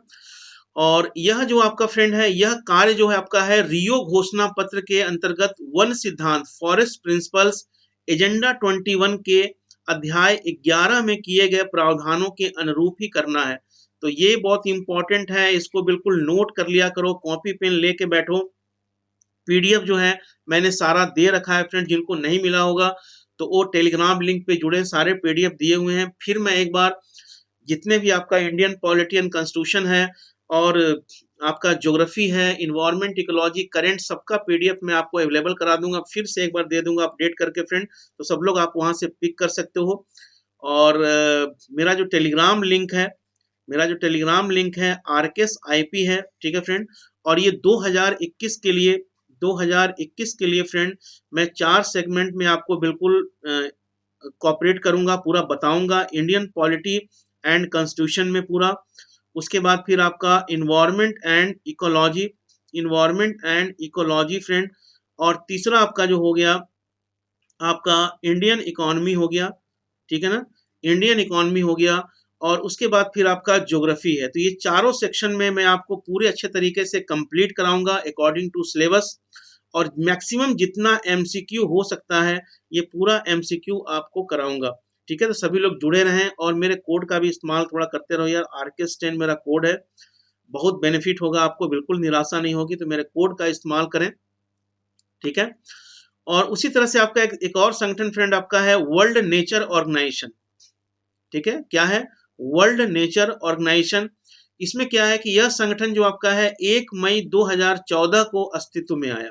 और यह जो आपका फ्रेंड है, यह कार्य जो है आपका है रियो घोषणा पत्र के अंतर्गत वन सिद्धांत, फॉरेस्ट प्रिंसिपल्स, एजेंडा 21 के अध्याय 11 में किए गए प्रावधानों के अनुरूप ही करना है। तो ये बहुत इंपॉर्टेंट है, इसको बिल्कुल नोट कर लिया करो, कॉपी पेन लेके बैठो। PDF जो है मैंने सारा दे रखा है फ्रेंड, जिनको नहीं मिला होगा तो वो टेलीग्राम लिंक पे जुड़े, सारे PDF दिए हुए हैं। फिर मैं एक बार जितने भी आपका इंडियन पॉलिटी एंड कॉन्स्टिट्यूशन है और आपका ज्योग्राफी है, इन्वायरमेंट, इकोलॉजी, करंट, सबका PDF मैं आपको अवेलेबल करा दूंगा, फिर से एक बार दे दूंगा अपडेट करके फ्रेंड। तो सब लोग आप वहां से पिक कर सकते हो। और मेरा जो टेलीग्राम लिंक है, RKS IP है, ठीक है फ्रेंड। और ये 2021 के लिए, 2021 के लिए फ्रेंड मैं 4 सेगमेंट में आपको बिल्कुल कोऑपरेट करूंगा, पूरा बताऊंगा इंडियन पॉलिटी एंड कॉन्स्टिट्यूशन में पूरा। उसके बाद फिर आपका इन्वायरमेंट एंड इकोलॉजी फ्रेंड। और तीसरा आपका जो हो गया आपका इंडियन इकोनॉमी हो गया, ठीक है ना, इंडियन इकोनॉमी हो गया। और उसके बाद फिर आपका ज्योग्राफी है। तो ये चारों सेक्शन में मैं आपको पूरे अच्छे तरीके से कंप्लीट कराऊंगा अकॉर्डिंग टू सिलेबस, और मैक्सिमम जितना MCQ हो सकता है ये पूरा MCQ आपको कराऊंगा, ठीक है। तो सभी लोग जुड़े रहें और मेरे कोड का भी इस्तेमाल थोड़ा करते रहो यार, RKS10 मेरा कोड है, बहुत बेनिफिट होगा आपको, बिल्कुल निराशा नहीं होगी। तो मेरे कोड का इस्तेमाल करें, ठीक है। और उसी तरह से आपका एक और संगठन फ्रेंड आपका है वर्ल्ड नेचर ऑर्गेनाइजेशन, ठीक है, क्या है? World nature organization. इसमें क्या है कि यह संगठन जो आपका है 1 मई 2014 को अस्तित्व में आया।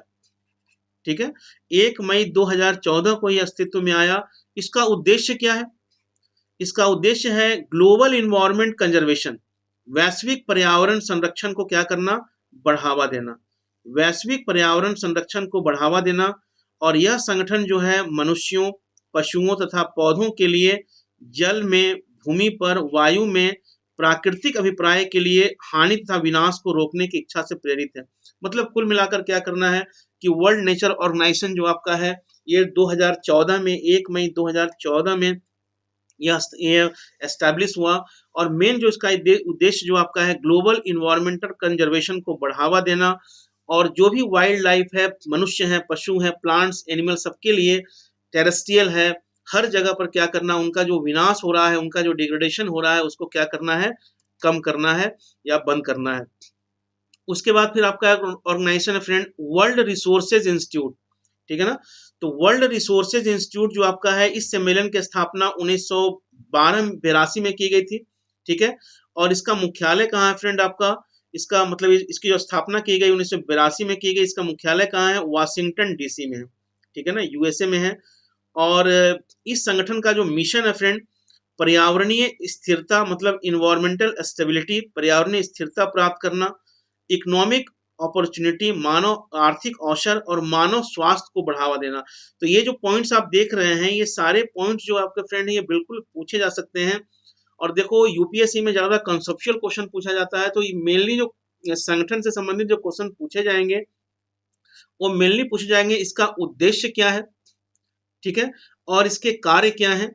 ठीक है, 1 मई 2014 को ये अस्तित्व में आया। इसका उद्देश्य क्या है? इसका उद्देश्य है ग्लोबल इन्वायरमेंट कंजर्वेशन, वैश्विक पर्यावरण संरक्षण को क्या करना? बढ़ावा देना। वैश्विक पर्यावरण संरक्षण को बढ़ावा देना। और यह संगठन जो है मनुष्यों, पशुओं तथा पौधों के लिए जल में, भूमि पर, वायु में प्राकृतिक अभिप्राय के लिए हानि तथा विनाश को रोकने की इच्छा से प्रेरित है। मतलब कुल मिलाकर क्या करना है कि वर्ल्ड नेचर ऑर्गेनाइजेशन जो आपका है ये 2014 में, 1 मई 2014 में ये एस्टैब्लिश हुआ। और मेन जो इसका उद्देश्य जो आपका है ग्लोबल इन्वायरमेंटल कंजर्वेशन को बढ़ावा देना। और जो भी वाइल्ड लाइफ है, मनुष्य है, पशु है, प्लांट्स, एनिमल, सबके लिए टेरेस्ट्रियल है, हर जगह पर क्या करना, उनका जो विनाश हो रहा है, उनका जो डिग्रेडेशन हो रहा है, उसको क्या करना है? कम करना है या बंद करना है। उसके बाद फिर आपका ऑर्गेनाइजेशन है फ्रेंड वर्ल्ड रिसोर्सेज इंस्टीट्यूट। ठीक है ना? तो वर्ल्ड रिसोर्सेज इंस्टीट्यूट जो आपका है, इस सम्मेलन की स्थापना 1982 में की गई थी। ठीक है, और इसका मुख्यालय कहाँ है फ्रेंड आपका? इसका मतलब इसकी जो स्थापना की गई 1982 में की गई, इसका मुख्यालय कहाँ है? वाशिंगटन डीसी में है। ठीक है ना, यूएसए में है। और इस संगठन का जो मिशन है फ्रेंड, पर्यावरणीय स्थिरता मतलब इन्वायरमेंटल स्टेबिलिटी, पर्यावरणीय स्थिरता प्राप्त करना, इकोनॉमिक अपॉर्चुनिटी, मानव आर्थिक अवसर और मानव स्वास्थ्य को बढ़ावा देना। तो ये जो पॉइंट्स आप देख रहे हैं, ये सारे पॉइंट्स जो आपके फ्रेंड है, ये बिल्कुल पूछे जा सकते हैं। और देखो यूपीएससी में ज्यादा कंसेप्चुअल क्वेश्चन पूछा जाता है, तो ये मेनली जो संगठन से संबंधित जो क्वेश्चन पूछे जाएंगे वो मेनली पूछे जाएंगे इसका उद्देश्य क्या है, ठीक है, और इसके कार्य क्या है,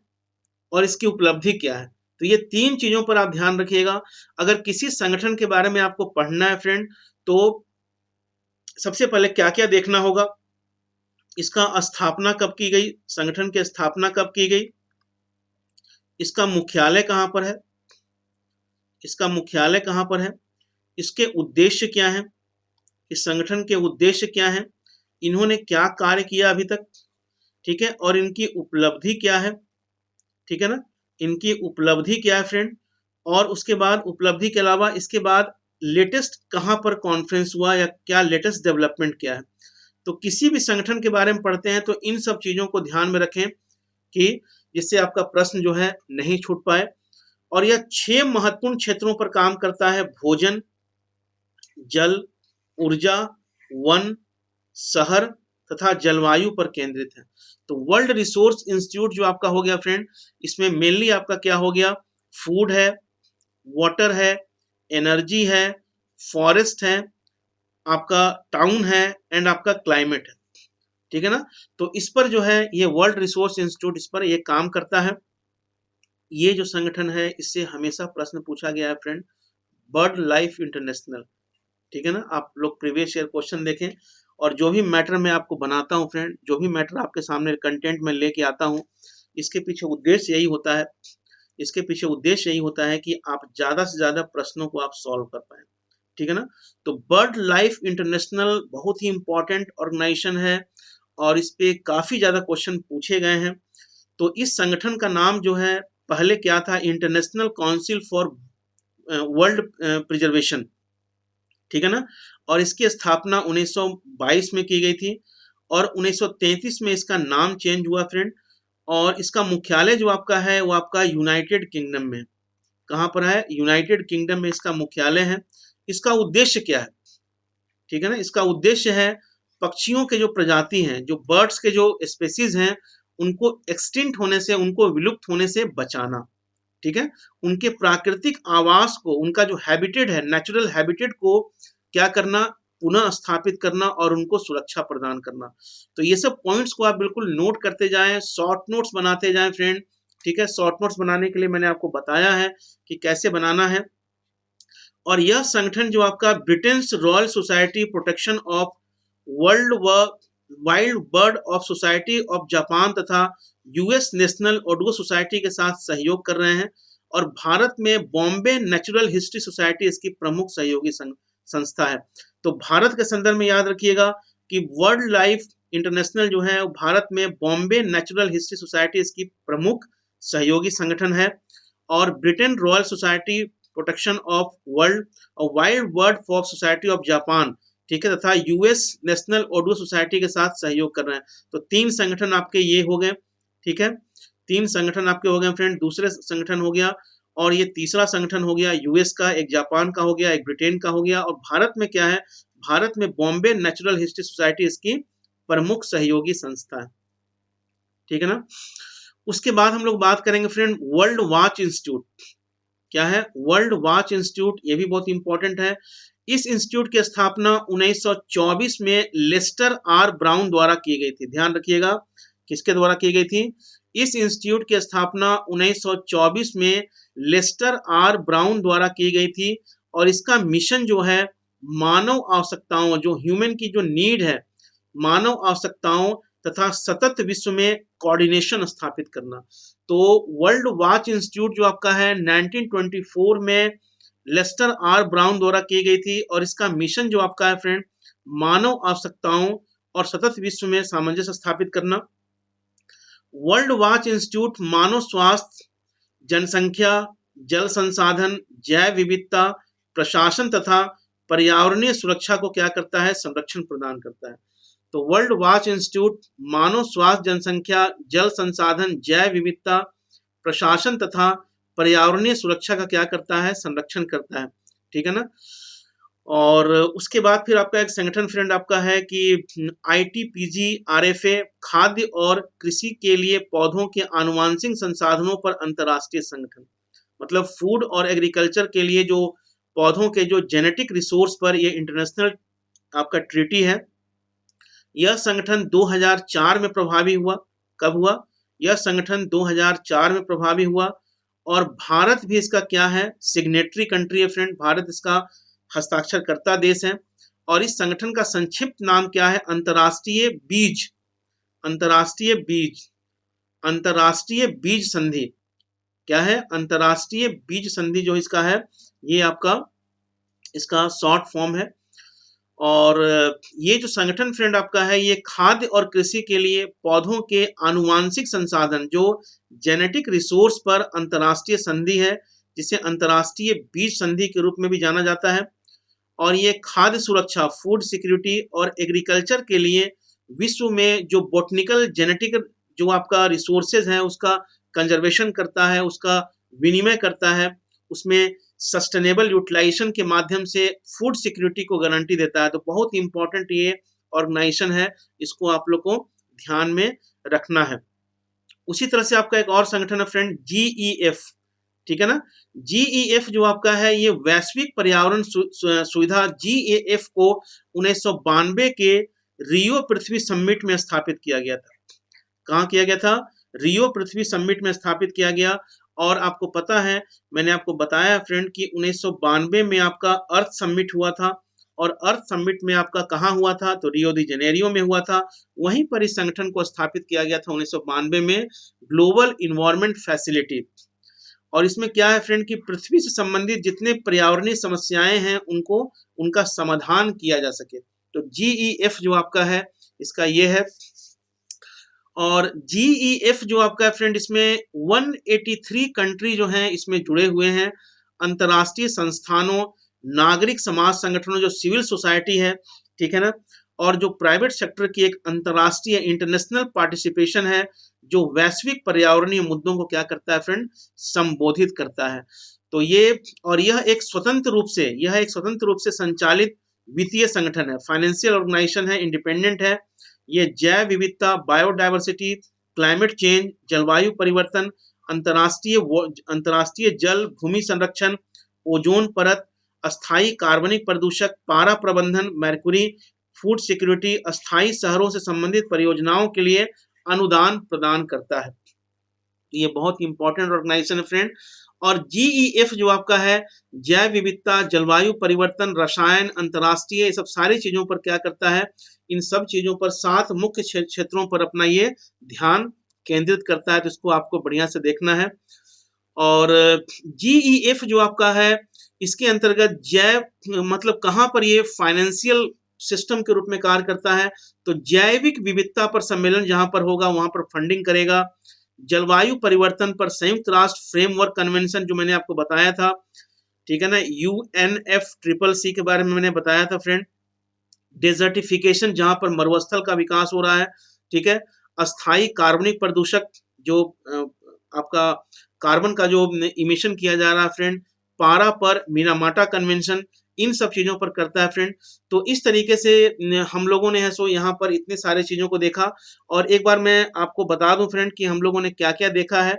और इसकी उपलब्धि क्या है। तो ये तीन चीजों पर आप ध्यान रखिएगा। अगर किसी संगठन के बारे में आपको पढ़ना है फ्रेंड, तो सबसे पहले क्या क्या देखना होगा? इसका स्थापना कब की गई, संगठन की स्थापना कब की गई, इसका मुख्यालय कहां पर है, इसका मुख्यालय कहां पर है, इसके उद्देश्य क्या है, इस संगठन के उद्देश्य क्या है, इन्होंने क्या कार्य किया अभी तक, ठीक है, और इनकी उपलब्धि क्या है। ठीक है ना, इनकी उपलब्धि क्या है फ्रेंड। और उसके बाद उपलब्धि के अलावा इसके बाद लेटेस्ट कहां पर कॉन्फ्रेंस हुआ या क्या लेटेस्ट डेवलपमेंट क्या है। तो किसी भी संगठन के बारे में पढ़ते हैं तो इन सब चीजों को ध्यान में रखें कि जिससे आपका प्रश्न जो है नहीं छूट पाए। और यह 6 महत्वपूर्ण क्षेत्रों पर काम करता है: भोजन, जल, ऊर्जा, वन, शहर तथा जलवायु पर केंद्रित है। तो वर्ल्ड रिसोर्स इंस्टीट्यूट जो आपका हो गया फ्रेंड, इसमें मेनली आपका क्या हो गया? फूड है, वाटर है, एनर्जी है, फॉरेस्ट है, आपका टाउन है, एंड आपका क्लाइमेट है। ठीक है ना, तो इस पर जो है ये वर्ल्ड रिसोर्स इंस्टीट्यूट इस पर ये काम करता है। ये जो संगठन है इससे हमेशा प्रश्न पूछा गया है फ्रेंड, बर्ड लाइफ इंटरनेशनल। ठीक है ना, आप लोग प्रीवियस ईयर क्वेश्चन देखें। और जो भी मैटर मैं आपको बनाता हूँ फ्रेंड, जो भी मैटर आपके सामने कंटेंट में लेके आता हूँ, इसके पीछे उद्देश्य यही होता है, इसके पीछे उद्देश्य यही होता है कि आप ज़्यादा से ज़्यादा प्रश्नों को आप सॉल्व कर पाएँ। ठीक है ना, तो बर्ड लाइफ इंटरनेशनल बहुत ही इंपॉर्टेंट ऑर्गेनाइजेशन है और इस पे काफ़ी ज़्यादा क्वेश्चन पूछे गए हैं। तो इस संगठन का नाम जो है पहले क्या था? International council for world preservation. ठीक है ना, और इसकी स्थापना 1922 में की गई थी और 1933 में इसका नाम चेंज हुआ फ्रेंड। और इसका मुख्यालय जो आपका है वो आपका यूनाइटेड किंगडम में। कहाँ पर है? यूनाइटेड किंगडम में इसका मुख्यालय है। इसका उद्देश्य क्या है? ठीक है ना, इसका उद्देश्य है पक्षियों के जो प्रजाति हैं, जो बर्ड्स के जो स्पेसीज हैं, उनको एक्सटिंक्ट होने से, उनको विलुप्त होने से बचाना। ठीक है, उनके प्राकृतिक आवास को, उनका जो हैबिटेट है, नेचुरल हैबिटेट को क्या करना? पुनः स्थापित करना और उनको सुरक्षा प्रदान करना। तो ये सब पॉइंट्स को आप बिल्कुल नोट करते जाएं, शॉर्ट नोट्स बनाते जाएं फ्रेंड। ठीक है, शॉर्ट नोट्स बनाने के लिए मैंने आपको बताया है कि कैसे बनाना है। और यह संगठन जो आपका Britain Royal Society Protection of world wild bird of society of Japan तथा यूएस नेशनल ओडगो सोसाइटी के साथ सहयोग कर रहे हैं। और भारत में बॉम्बे नेचुरल हिस्ट्री सोसाइटी इसकी प्रमुख सहयोगी संस्था है। तो भारत के संदर्भ में याद रखिएगा कि वर्ल्ड लाइफ इंटरनेशनल जो है भारत में बॉम्बे नेचुरल हिस्ट्री सोसाइटी इसकी प्रमुख सहयोगी संगठन है। और Britain Royal Society Protection of world और wild bird fox society of Japan, ठीक है, तथा यूएस नेशनल ऑडियो सोसाइटी के साथ सहयोग कर रहे हैं। तो 3 संगठन आपके ये हो गए, ठीक है, 3 संगठन आपके हो गए फ्रेंड। दूसरे संगठन हो गया, और ये तीसरा संगठन हो गया यूएस का, एक जापान का हो गया, एक ब्रिटेन का हो गया, और भारत में क्या है, भारत में बॉम्बे नेचुरल हिस्ट्री सोसाइटी इसकी प्रमुख सहयोगी संस्था है, ठीक है ना। उसके बाद हम लोग बात करेंगे फ्रेंड वर्ल्ड वॉच इंस्टीट्यूट। क्या है वर्ल्ड वॉच इंस्टीट्यूट, ये भी बहुत इंपॉर्टेंट है। इस इंस्टीट्यूट की स्थापना 1924 में लेस्टर आर ब्राउन द्वारा की गई थी। ध्यान रखिएगा, किसके द्वारा की गई थी? इस इंस्टीट्यूट की स्थापना 1924 में लेस्टर आर ब्राउन द्वारा की गई थी, और इसका मिशन जो है मानव आवश्यकताओं, जो ह्यूमन की जो नीड है, मानव आवश्यकताओं तथा सतत विश्व में कोऑर्डिनेशन स्थापित करना। तो वर्ल्ड वॉच इंस्टीट्यूट जो आपका है 1924 में लेस्टर आर ब्राउन द्वारा की गई थी, और इसका मिशन जो आपका है फ्रेंड मानव आवश्यकताओं और सतत विश्व में सामंजस्य स्थापित करना। वर्ल्ड वॉच इंस्टीट्यूट मानव स्वास्थ्य, जनसंख्या, जल संसाधन, जैव विविधता, प्रशासन तथा पर्यावरणीय सुरक्षा को क्या करता है? संरक्षण प्रदान करता है। तो वर्ल्ड वॉच इंस्टीट्यूट मानव स्वास्थ्य, जनसंख्या, जल संसाधन, जैव विविधता, प्रशासन तथा पर्यावरणीय सुरक्षा का क्या करता है? संरक्षण करता है, ठीक है ना। और उसके बाद फिर आपका एक संगठन फ्रेंड आपका है कि ITPGRFA, खाद्य और कृषि के लिए पौधों के आनुवांशिक संसाधनों पर अंतर्राष्ट्रीय संगठन। मतलब फूड और एग्रीकल्चर के लिए जो पौधों के जो जेनेटिक रिसोर्स पर ये इंटरनेशनल आपका ट्रीटी है। यह संगठन 2004 में प्रभावी हुआ। कब हुआ? यह संगठन 2004 में प्रभावी हुआ, और भारत भी इसका क्या है? सिग्नेटरी कंट्री है फ्रेंड। भारत इसका हस्ताक्षरकर्ता देश है। और इस संगठन का संक्षिप्त नाम क्या है? अंतर्राष्ट्रीय बीज, अंतर्राष्ट्रीय बीज, अंतर्राष्ट्रीय बीज संधि। क्या है? अंतर्राष्ट्रीय बीज संधि जो इसका है, ये आपका इसका शॉर्ट फॉर्म है। और ये जो संगठन फ्रेंड आपका है, ये खाद्य और कृषि के लिए पौधों के आनुवांशिक संसाधन, जो जेनेटिक रिसोर्स पर अंतर्राष्ट्रीय संधि है, जिसे अंतर्राष्ट्रीय बीज संधि के रूप में भी जाना जाता है। और ये खाद्य सुरक्षा, फूड सिक्योरिटी और एग्रीकल्चर के लिए विश्व में जो बोटनिकल जेनेटिक जो आपका रिसोर्सेज हैं, उसका कंजर्वेशन करता है, उसका विनिमय करता है, उसमें सस्टेनेबल यूटिलाइजेशन के माध्यम से फूड सिक्योरिटी को गारंटी देता है। तो बहुत ही इंपॉर्टेंट ये ऑर्गेनाइजेशन है, इसको आप लोग को ध्यान में रखना है। उसी तरह से आपका एक और संगठन है फ्रेंड GEF, ठीक है ना। GEF जो आपका है, ये वैश्विक पर्यावरण सुविधा GEF को 1992 के रियो पृथ्वी समिट में स्थापित किया गया था। कहाँ किया गया था? रियो पृथ्वी समिट में स्थापित किया गया। और आपको पता है, मैंने आपको बताया फ्रेंड कि 1992 में आपका अर्थ समिट हुआ था, और अर्थ समिट में आपका कहाँ हुआ था? तो रियो दी जेनेरियो में हुआ था। वहीं पर इस संगठन को स्थापित किया गया था 1992 में, ग्लोबल इन्वायरमेंट फैसिलिटी। और इसमें क्या है फ्रेंड कि पृथ्वी से संबंधित जितने पर्यावरणीय समस्याएं हैं, उनको उनका समाधान किया जा सके। तो GEF जो आपका है, इसका ये है। और GEF जो आपका है फ्रेंड, इसमें 183 कंट्री जो हैं इसमें जुड़े हुए हैं। अंतर्राष्ट्रीय संस्थानों, नागरिक समाज संगठनों, जो सिविल सोसाइटी है, ठीक है ना, और जो प्राइवेट सेक्टर की एक अंतर्राष्ट्रीय इंटरनेशनल पार्टिसिपेशन है, जो वैश्विक पर्यावरणीय मुद्दों को क्या करता है फ्रेंड? संबोधित करता है। तो ये, और यह एक स्वतंत्र रूप से संचालित वित्तीय संगठन है, फाइनेंशियल ऑर्गेनाइजेशन है, इंडिपेंडेंट है। ये जैव विविधता, बायोडायवर्सिटी, क्लाइमेट चेंज, जलवायु परिवर्तन, अंतर्राष्ट्रीय जल भूमि संरक्षण, ओजोन परत, अस्थायी कार्बनिक प्रदूषक, पारा प्रबंधन, मैर्कुरी, फूड सिक्योरिटी, अस्थायी शहरों से संबंधित परियोजनाओं के लिए अनुदान प्रदान करता है। ये बहुत इंपॉर्टेंट ऑर्गेनाइजेशन है फ्रेंड। और GEF जो आपका है, जैव विविधता, जलवायु परिवर्तन, रसायन, अंतर्राष्ट्रीय, ये सब सारी चीजों पर क्या करता है? इन सब चीजों पर 7 मुख्य क्षेत्रों पर अपना ये ध्यान केंद्रित करता है। तो इसको आपको बढ़िया से देखना है। और GEF जो आपका है, इसके अंतर्गत जैव, मतलब कहाँ पर ये फाइनेंशियल सिस्टम के रूप में कार्य करता है? तो जैविक विविधता पर सम्मेलन जहां पर होगा, वहां पर फंडिंग करेगा। जलवायु परिवर्तन पर संयुक्त राष्ट्र फ्रेमवर्क कन्वेंशन जो मैंने आपको बताया था, ठीक है ना, UNFCCC के बारे में मैंने बताया था फ्रेंड। डेजर्टिफिकेशन, जहां पर मरुस्थल का विकास हो रहा है, ठीक है। अस्थाई कार्बनिक प्रदूषक, जो आपका कार्बन का जो इमिशन किया जा रहा है फ्रेंड, पारा पर मिनामाटा कन्वेंशन, इन सब चीजों पर करता है फ्रेंड। तो इस तरीके से हम लोगों ने है सो यहाँ पर इतने सारे चीजों को देखा। और एक बार मैं आपको बता दूं फ्रेंड कि हम लोगों ने क्या क्या देखा है,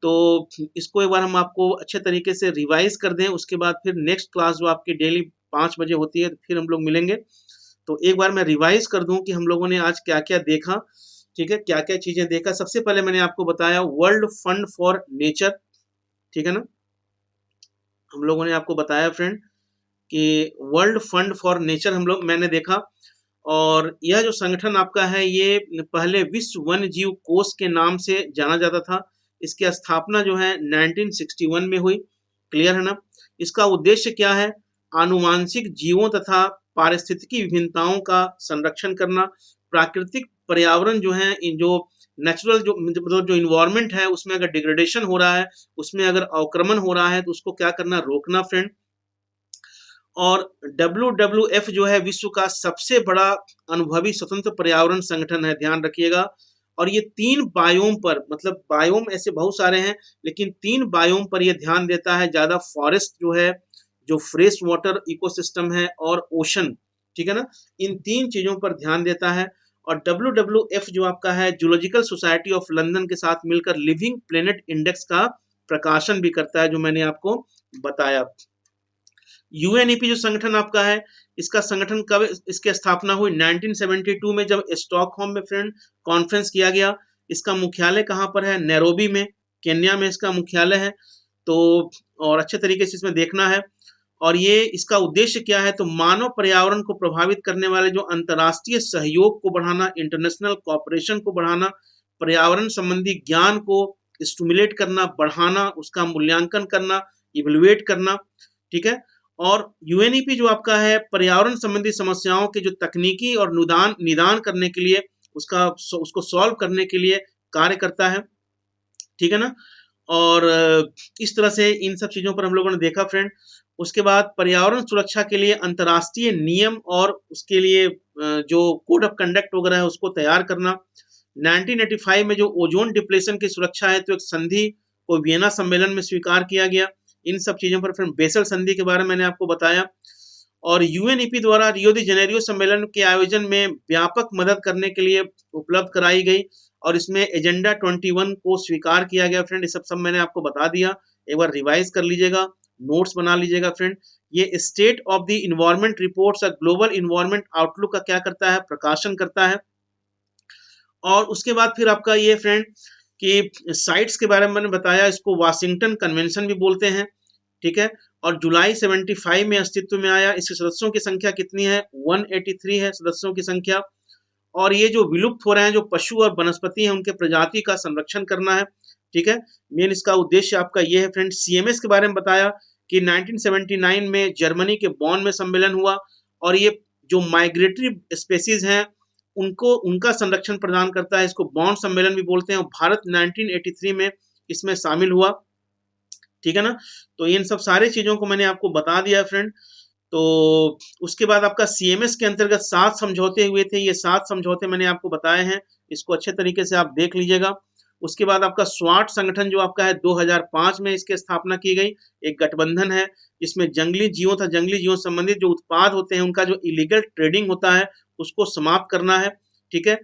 तो इसको एक बार हम आपको अच्छे तरीके से रिवाइज कर दें, उसके बाद फिर नेक्स्ट क्लास जो आपकी डेली 5 बजे होती है फिर हम लोग मिलेंगे। तो एक बार मैं रिवाइज कर दूं कि हम लोगों ने आज क्या क्या देखा, ठीक है, क्या क्या चीजें देखा। सबसे पहले मैंने आपको बताया वर्ल्ड फंड फॉर नेचर, ठीक है ना, हम लोगों ने आपको बताया फ्रेंड कि वर्ल्ड फंड फॉर नेचर मैंने देखा। और यह जो संगठन आपका है ये पहले विश्व वन्य जीव कोष के नाम से जाना जाता था। इसकी स्थापना जो है 1961 में हुई, क्लियर है ना। इसका उद्देश्य क्या है, आनुवांशिक जीवों तथा पारिस्थितिकी विभिन्नताओं का संरक्षण करना, प्राकृतिक पर्यावरण जो है, जो नेचुरल जो मतलब जो इन्वायरमेंट है उसमें अगर डिग्रेडेशन हो रहा है, उसमें अगर अवक्रमण हो रहा है तो उसको क्या करना, रोकना फ्रेंड। और WWF जो है विश्व का सबसे बड़ा अनुभवी स्वतंत्र पर्यावरण संगठन है, ध्यान रखिएगा। और ये 3 बायोम पर, मतलब बायोम ऐसे बहुत सारे हैं लेकिन 3 बायोम पर ये ध्यान देता है ज्यादा, फॉरेस्ट जो है, जो फ्रेश वाटर इकोसिस्टम है, और ओशन, ठीक है ना, इन 3 चीजों पर ध्यान देता है। और WWF जो आपका है जूलॉजिकल सोसाइटी ऑफ लंदन के साथ मिलकर लिविंग प्लेनेट इंडेक्स का प्रकाशन भी करता है, जो मैंने आपको बताया। यूएनईपी जो संगठन आपका है, इसका संगठन कब इसकी स्थापना हुई, 1972 में, जब स्टॉकहोम में फ्रेंड कॉन्फ्रेंस किया गया। इसका मुख्यालय कहाँ पर है, नैरोबी में, केन्या में इसका मुख्यालय है। तो और अच्छे तरीके से इसमें देखना है। और ये इसका उद्देश्य क्या है, तो मानव पर्यावरण को प्रभावित करने वाले जो अंतर्राष्ट्रीय सहयोग को बढ़ाना, इंटरनेशनल कॉपरेशन को बढ़ाना, पर्यावरण संबंधी ज्ञान को स्टिमुलेट करना, बढ़ाना, उसका मूल्यांकन करना, इवेलुएट करना, ठीक है। और यूएनईपी जो आपका है पर्यावरण संबंधी समस्याओं के जो तकनीकी और निदान निदान करने के लिए, उसको सॉल्व करने के लिए कार्य करता है, ठीक है ना। और इस तरह से इन सब चीजों पर हम लोगों ने देखा फ्रेंड। उसके बाद पर्यावरण सुरक्षा के लिए अंतर्राष्ट्रीय नियम और उसके लिए जो कोड ऑफ कंडक्ट वगैरह है उसको तैयार करना। 1985 में जो ओजोन डिप्लेशन की सुरक्षा है तो एक संधि को वियना सम्मेलन में स्वीकार किया गया। इन सब चीजों पर फिर बेसल संधि के बारे में मैंने आपको बताया। और यूएनईपी द्वारा रियो दी जेनेरियो सम्मेलन के आयोजन में व्यापक मदद करने के लिए उपलब्ध कराई गई। और इसमें एजेंडा 21 को स्वीकार किया गया फ्रेंड। ये सब मैंने आपको बता दिया, एक बार रिवाइज कर लीजिएगा, नोट्स बना लीजिएगा फ्रेंड। ये state of the environment reports, global environment outlook का क्या करता है, प्रकाशन करता है। और उसके बाद फिर आपका ये फ्रेंड कि साइट्स के बारे में मैंने बताया, इसको वाशिंगटन कन्वेंशन भी बोलते हैं, ठीक है। और जुलाई 75 में अस्तित्व में आया। इसके सदस्यों की संख्या कितनी है, 183 है सदस्यों की संख्या। और ये जो विलुप्त हो रहे हैं जो पशु और वनस्पति हैं उनके प्रजाति का संरक्षण करना है, ठीक है। मेन इसका उद्देश्य आपका ये है फ्रेंड। सीएमएस के बारे में बताया कि 1979 में जर्मनी के बॉन में सम्मेलन हुआ। और ये जो माइग्रेटरी स्पेसीज हैं उनको उनका संरक्षण प्रदान करता है, इसको बॉन सम्मेलन भी बोलते हैं। और भारत 1983 में इसमें शामिल हुआ, ठीक है ना। तो इन सब सारी चीजों को मैंने आपको बता दिया फ्रेंड। तो उसके बाद आपका सीएमएस के अंतर्गत 7 समझौते हुए थे, ये 7 समझौते मैंने आपको बताए हैं, इसको अच्छे तरीके से आप देख लीजिएगा। उसके बाद आपका स्वाट संगठन जो आपका है 2005 में इसकी स्थापना की गई। एक गठबंधन है जिसमें जंगली जीवों तथा जंगली जीवों संबंधित जो उत्पाद होते हैं उनका जो इलीगल ट्रेडिंग होता है उसको समाप्त करना है, ठीक है।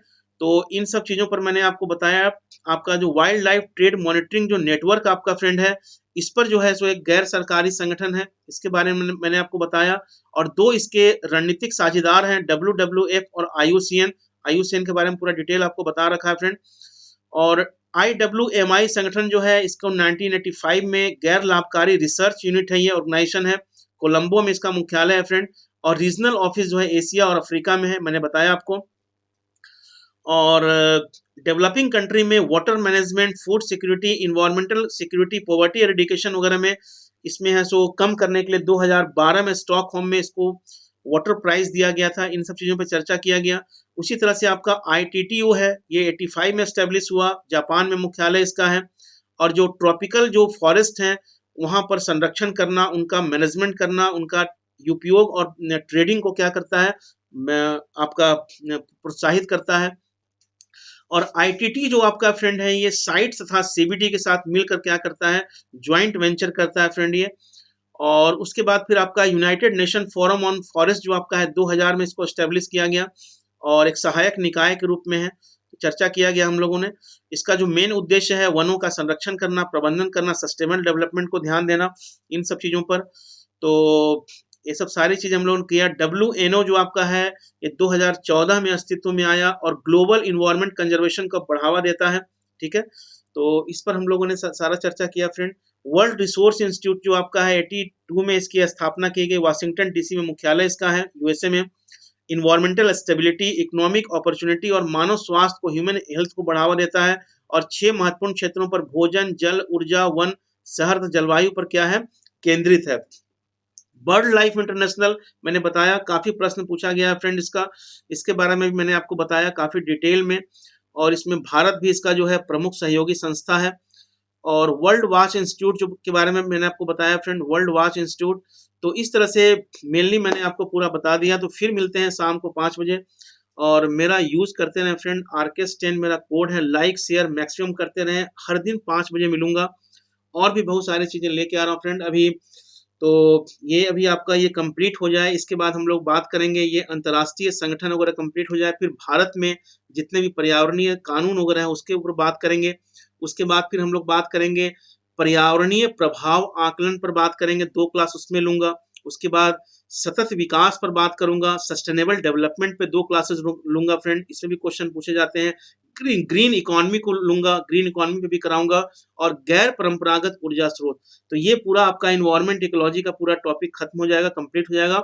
तो इन सब चीजों पर मैंने आपको बताया। आपका जो वाइल्ड लाइफ ट्रेड मॉनिटरिंग जो नेटवर्क आपका फ्रेंड है, इस पर जो है सो एक गैर सरकारी संगठन है, इसके बारे में मैंने आपको बताया। और 2 इसके रणनीतिक साझेदार हैं, WWF और IUCN। IUCN के बारे में पूरा डिटेल आपको बता रखा है फ्रेंड। और IWMI संगठन जो है इसको 1985 में गैर लाभकारी रिसर्च यूनिट है, ये ऑर्गेनाइजेशन है, कोलंबो में इसका मुख्यालय है फ्रेंड। और रीजनल ऑफिस जो है एशिया और अफ्रीका में है, मैंने बताया आपको। और डेवलपिंग कंट्री में water management, food security, environmental security, poverty eradication वगैरह में इसमें है सो कम करने के लिए 2012 में स्टॉकहोम में इसको वाटर प्राइज दिया गया था। इन सब चीजों पर चर्चा किया गया। उसी तरह से आपका ITTO है, ये 85 में एस्टेब्लिश हुआ, जापान में मुख्यालय इसका है। और जो ट्रॉपिकल जो फॉरेस्ट हैं, वहाँ पर संरक्षण करना, उनका मैनेजमेंट करना, उनका उपयोग और ट्रेडिंग को क्या करता है, आपका प्रोत्साहित करता है। और ITT जो आपका फ्रेंड है, ये साइट्स तथा CBD के साथ मिलकर क्या करता है, ज्वाइंट वेंचर करता है फ्रेंड ये। और उसके बाद फिर आपका United nation forum on forest जो आपका है, 2000 में इसको एस्टेब्लिश किया गया और एक सहायक निकाय के रूप में है। चर्चा किया गया हम लोगों ने। इसका जो मेन उद्देश्य है, वनों का संरक्षण करना, प्रबंधन करना, सस्टेनेबल डेवलपमेंट को ध्यान देना, इन सब चीज़ों पर। तो ये सब सारी चीज़ें हम लोगों ने किया। WNO जो आपका है, ये 2014 में अस्तित्व में आया और ग्लोबल इन्वायरमेंट कंजर्वेशन को बढ़ावा देता है। ठीक है, तो इस पर हम लोगों ने सारा चर्चा किया फ्रेंड। वर्ल्ड रिसोर्स इंस्टीट्यूट जो आपका है, 82 में इसकी स्थापना की गई, वाशिंगटन DC में मुख्यालय इसका है, USA में। इन्वायरमेंटल स्टेबिलिटी, इकोनॉमिक अपॉर्चुनिटी और मानव स्वास्थ्य को, ह्यूमन हेल्थ को बढ़ावा देता है। और 6 महत्वपूर्ण क्षेत्रों पर, भोजन, जल, ऊर्जा, वन, शहर, जलवायु पर क्या है, केंद्रित है। बर्ड लाइफ इंटरनेशनल मैंने बताया, काफी प्रश्न पूछा गया है फ्रेंड इसका, इसके बारे में भी मैंने आपको बताया काफी डिटेल में। और इसमें भारत भी इसका जो है प्रमुख सहयोगी संस्था है। और वर्ल्ड वॉच इंस्टीट्यूट जो के बारे में मैंने आपको बताया फ्रेंड, वर्ल्ड वॉच इंस्टीट्यूट। तो इस तरह से मेनली मैंने आपको पूरा बता दिया। तो फिर मिलते हैं शाम को 5 बजे। और मेरा यूज करते रहें फ्रेंड, RKS10 मेरा कोड है। लाइक शेयर मैक्सिमम करते रहें। हर दिन 5 बजे मिलूंगा। और भी बहुत सारी चीजें लेके आ रहा हूँ फ्रेंड अभी। तो ये अभी आपका ये कंप्लीट हो जाए, इसके बाद हम लोग बात करेंगे, ये अंतर्राष्ट्रीय संगठन वगैरह कंप्लीट हो जाए, फिर भारत में जितने भी पर्यावरणीय कानून वगैरह है उसके ऊपर बात करेंगे। उसके बाद फिर हम लोग बात करेंगे पर्यावरणीय प्रभाव आकलन पर बात करेंगे, 2 क्लास उसमें लूंगा। उसके बाद सतत विकास पर बात करूंगा, सस्टेनेबल डेवलपमेंट पे 2 क्लासेस लूंगा फ्रेंड, इसमें भी क्वेश्चन पूछे जाते हैं। ग्रीन इकोनॉमी को लूंगा, ग्रीन इकोनॉमी पे भी कराऊंगा। और गैर परंपरागत ऊर्जा स्रोत। तो ये पूरा आपका इन्वायरमेंट इकोलॉजी का पूरा टॉपिक खत्म हो जाएगा, कंप्लीट हो जाएगा।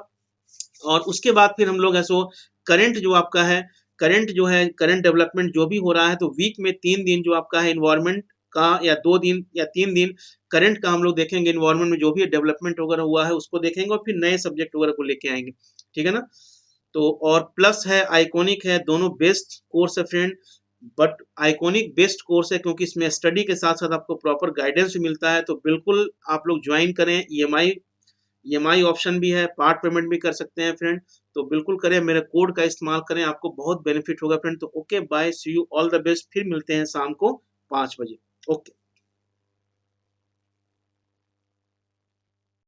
और उसके बाद फिर हम लोग ऐसो करंट जो आपका है, करंट जो है, करंट डेवलपमेंट जो भी हो रहा है, तो वीक में 3 दिन जो आपका है इन्वायरमेंट का, या 2 दिन या 3 दिन करंट का हम लोग देखेंगे। इन्वायरमेंट में जो भी डेवलपमेंट वगैरह हुआ है उसको देखेंगे और फिर नए सब्जेक्ट वगैरह को लेके आएंगे। ठीक है ना। तो और प्लस है, आइकॉनिक है, दोनों बेस्ट कोर्स है friend. But iconic best course है क्योंकि इसमें स्टडी के साथ साथ आपको प्रॉपर गाइडेंस भी मिलता है। तो बिल्कुल आप लोग ज्वाइन करें। EMI ऑप्शन भी है, पार्ट पेमेंट भी कर सकते हैं फ्रेंड। तो बिल्कुल करें, मेरे कोड का इस्तेमाल करें, आपको बहुत बेनिफिट होगा फ्रेंड। तो okay bye, see you, all the best. फिर मिलते हैं शाम को 5 बजे। ओके।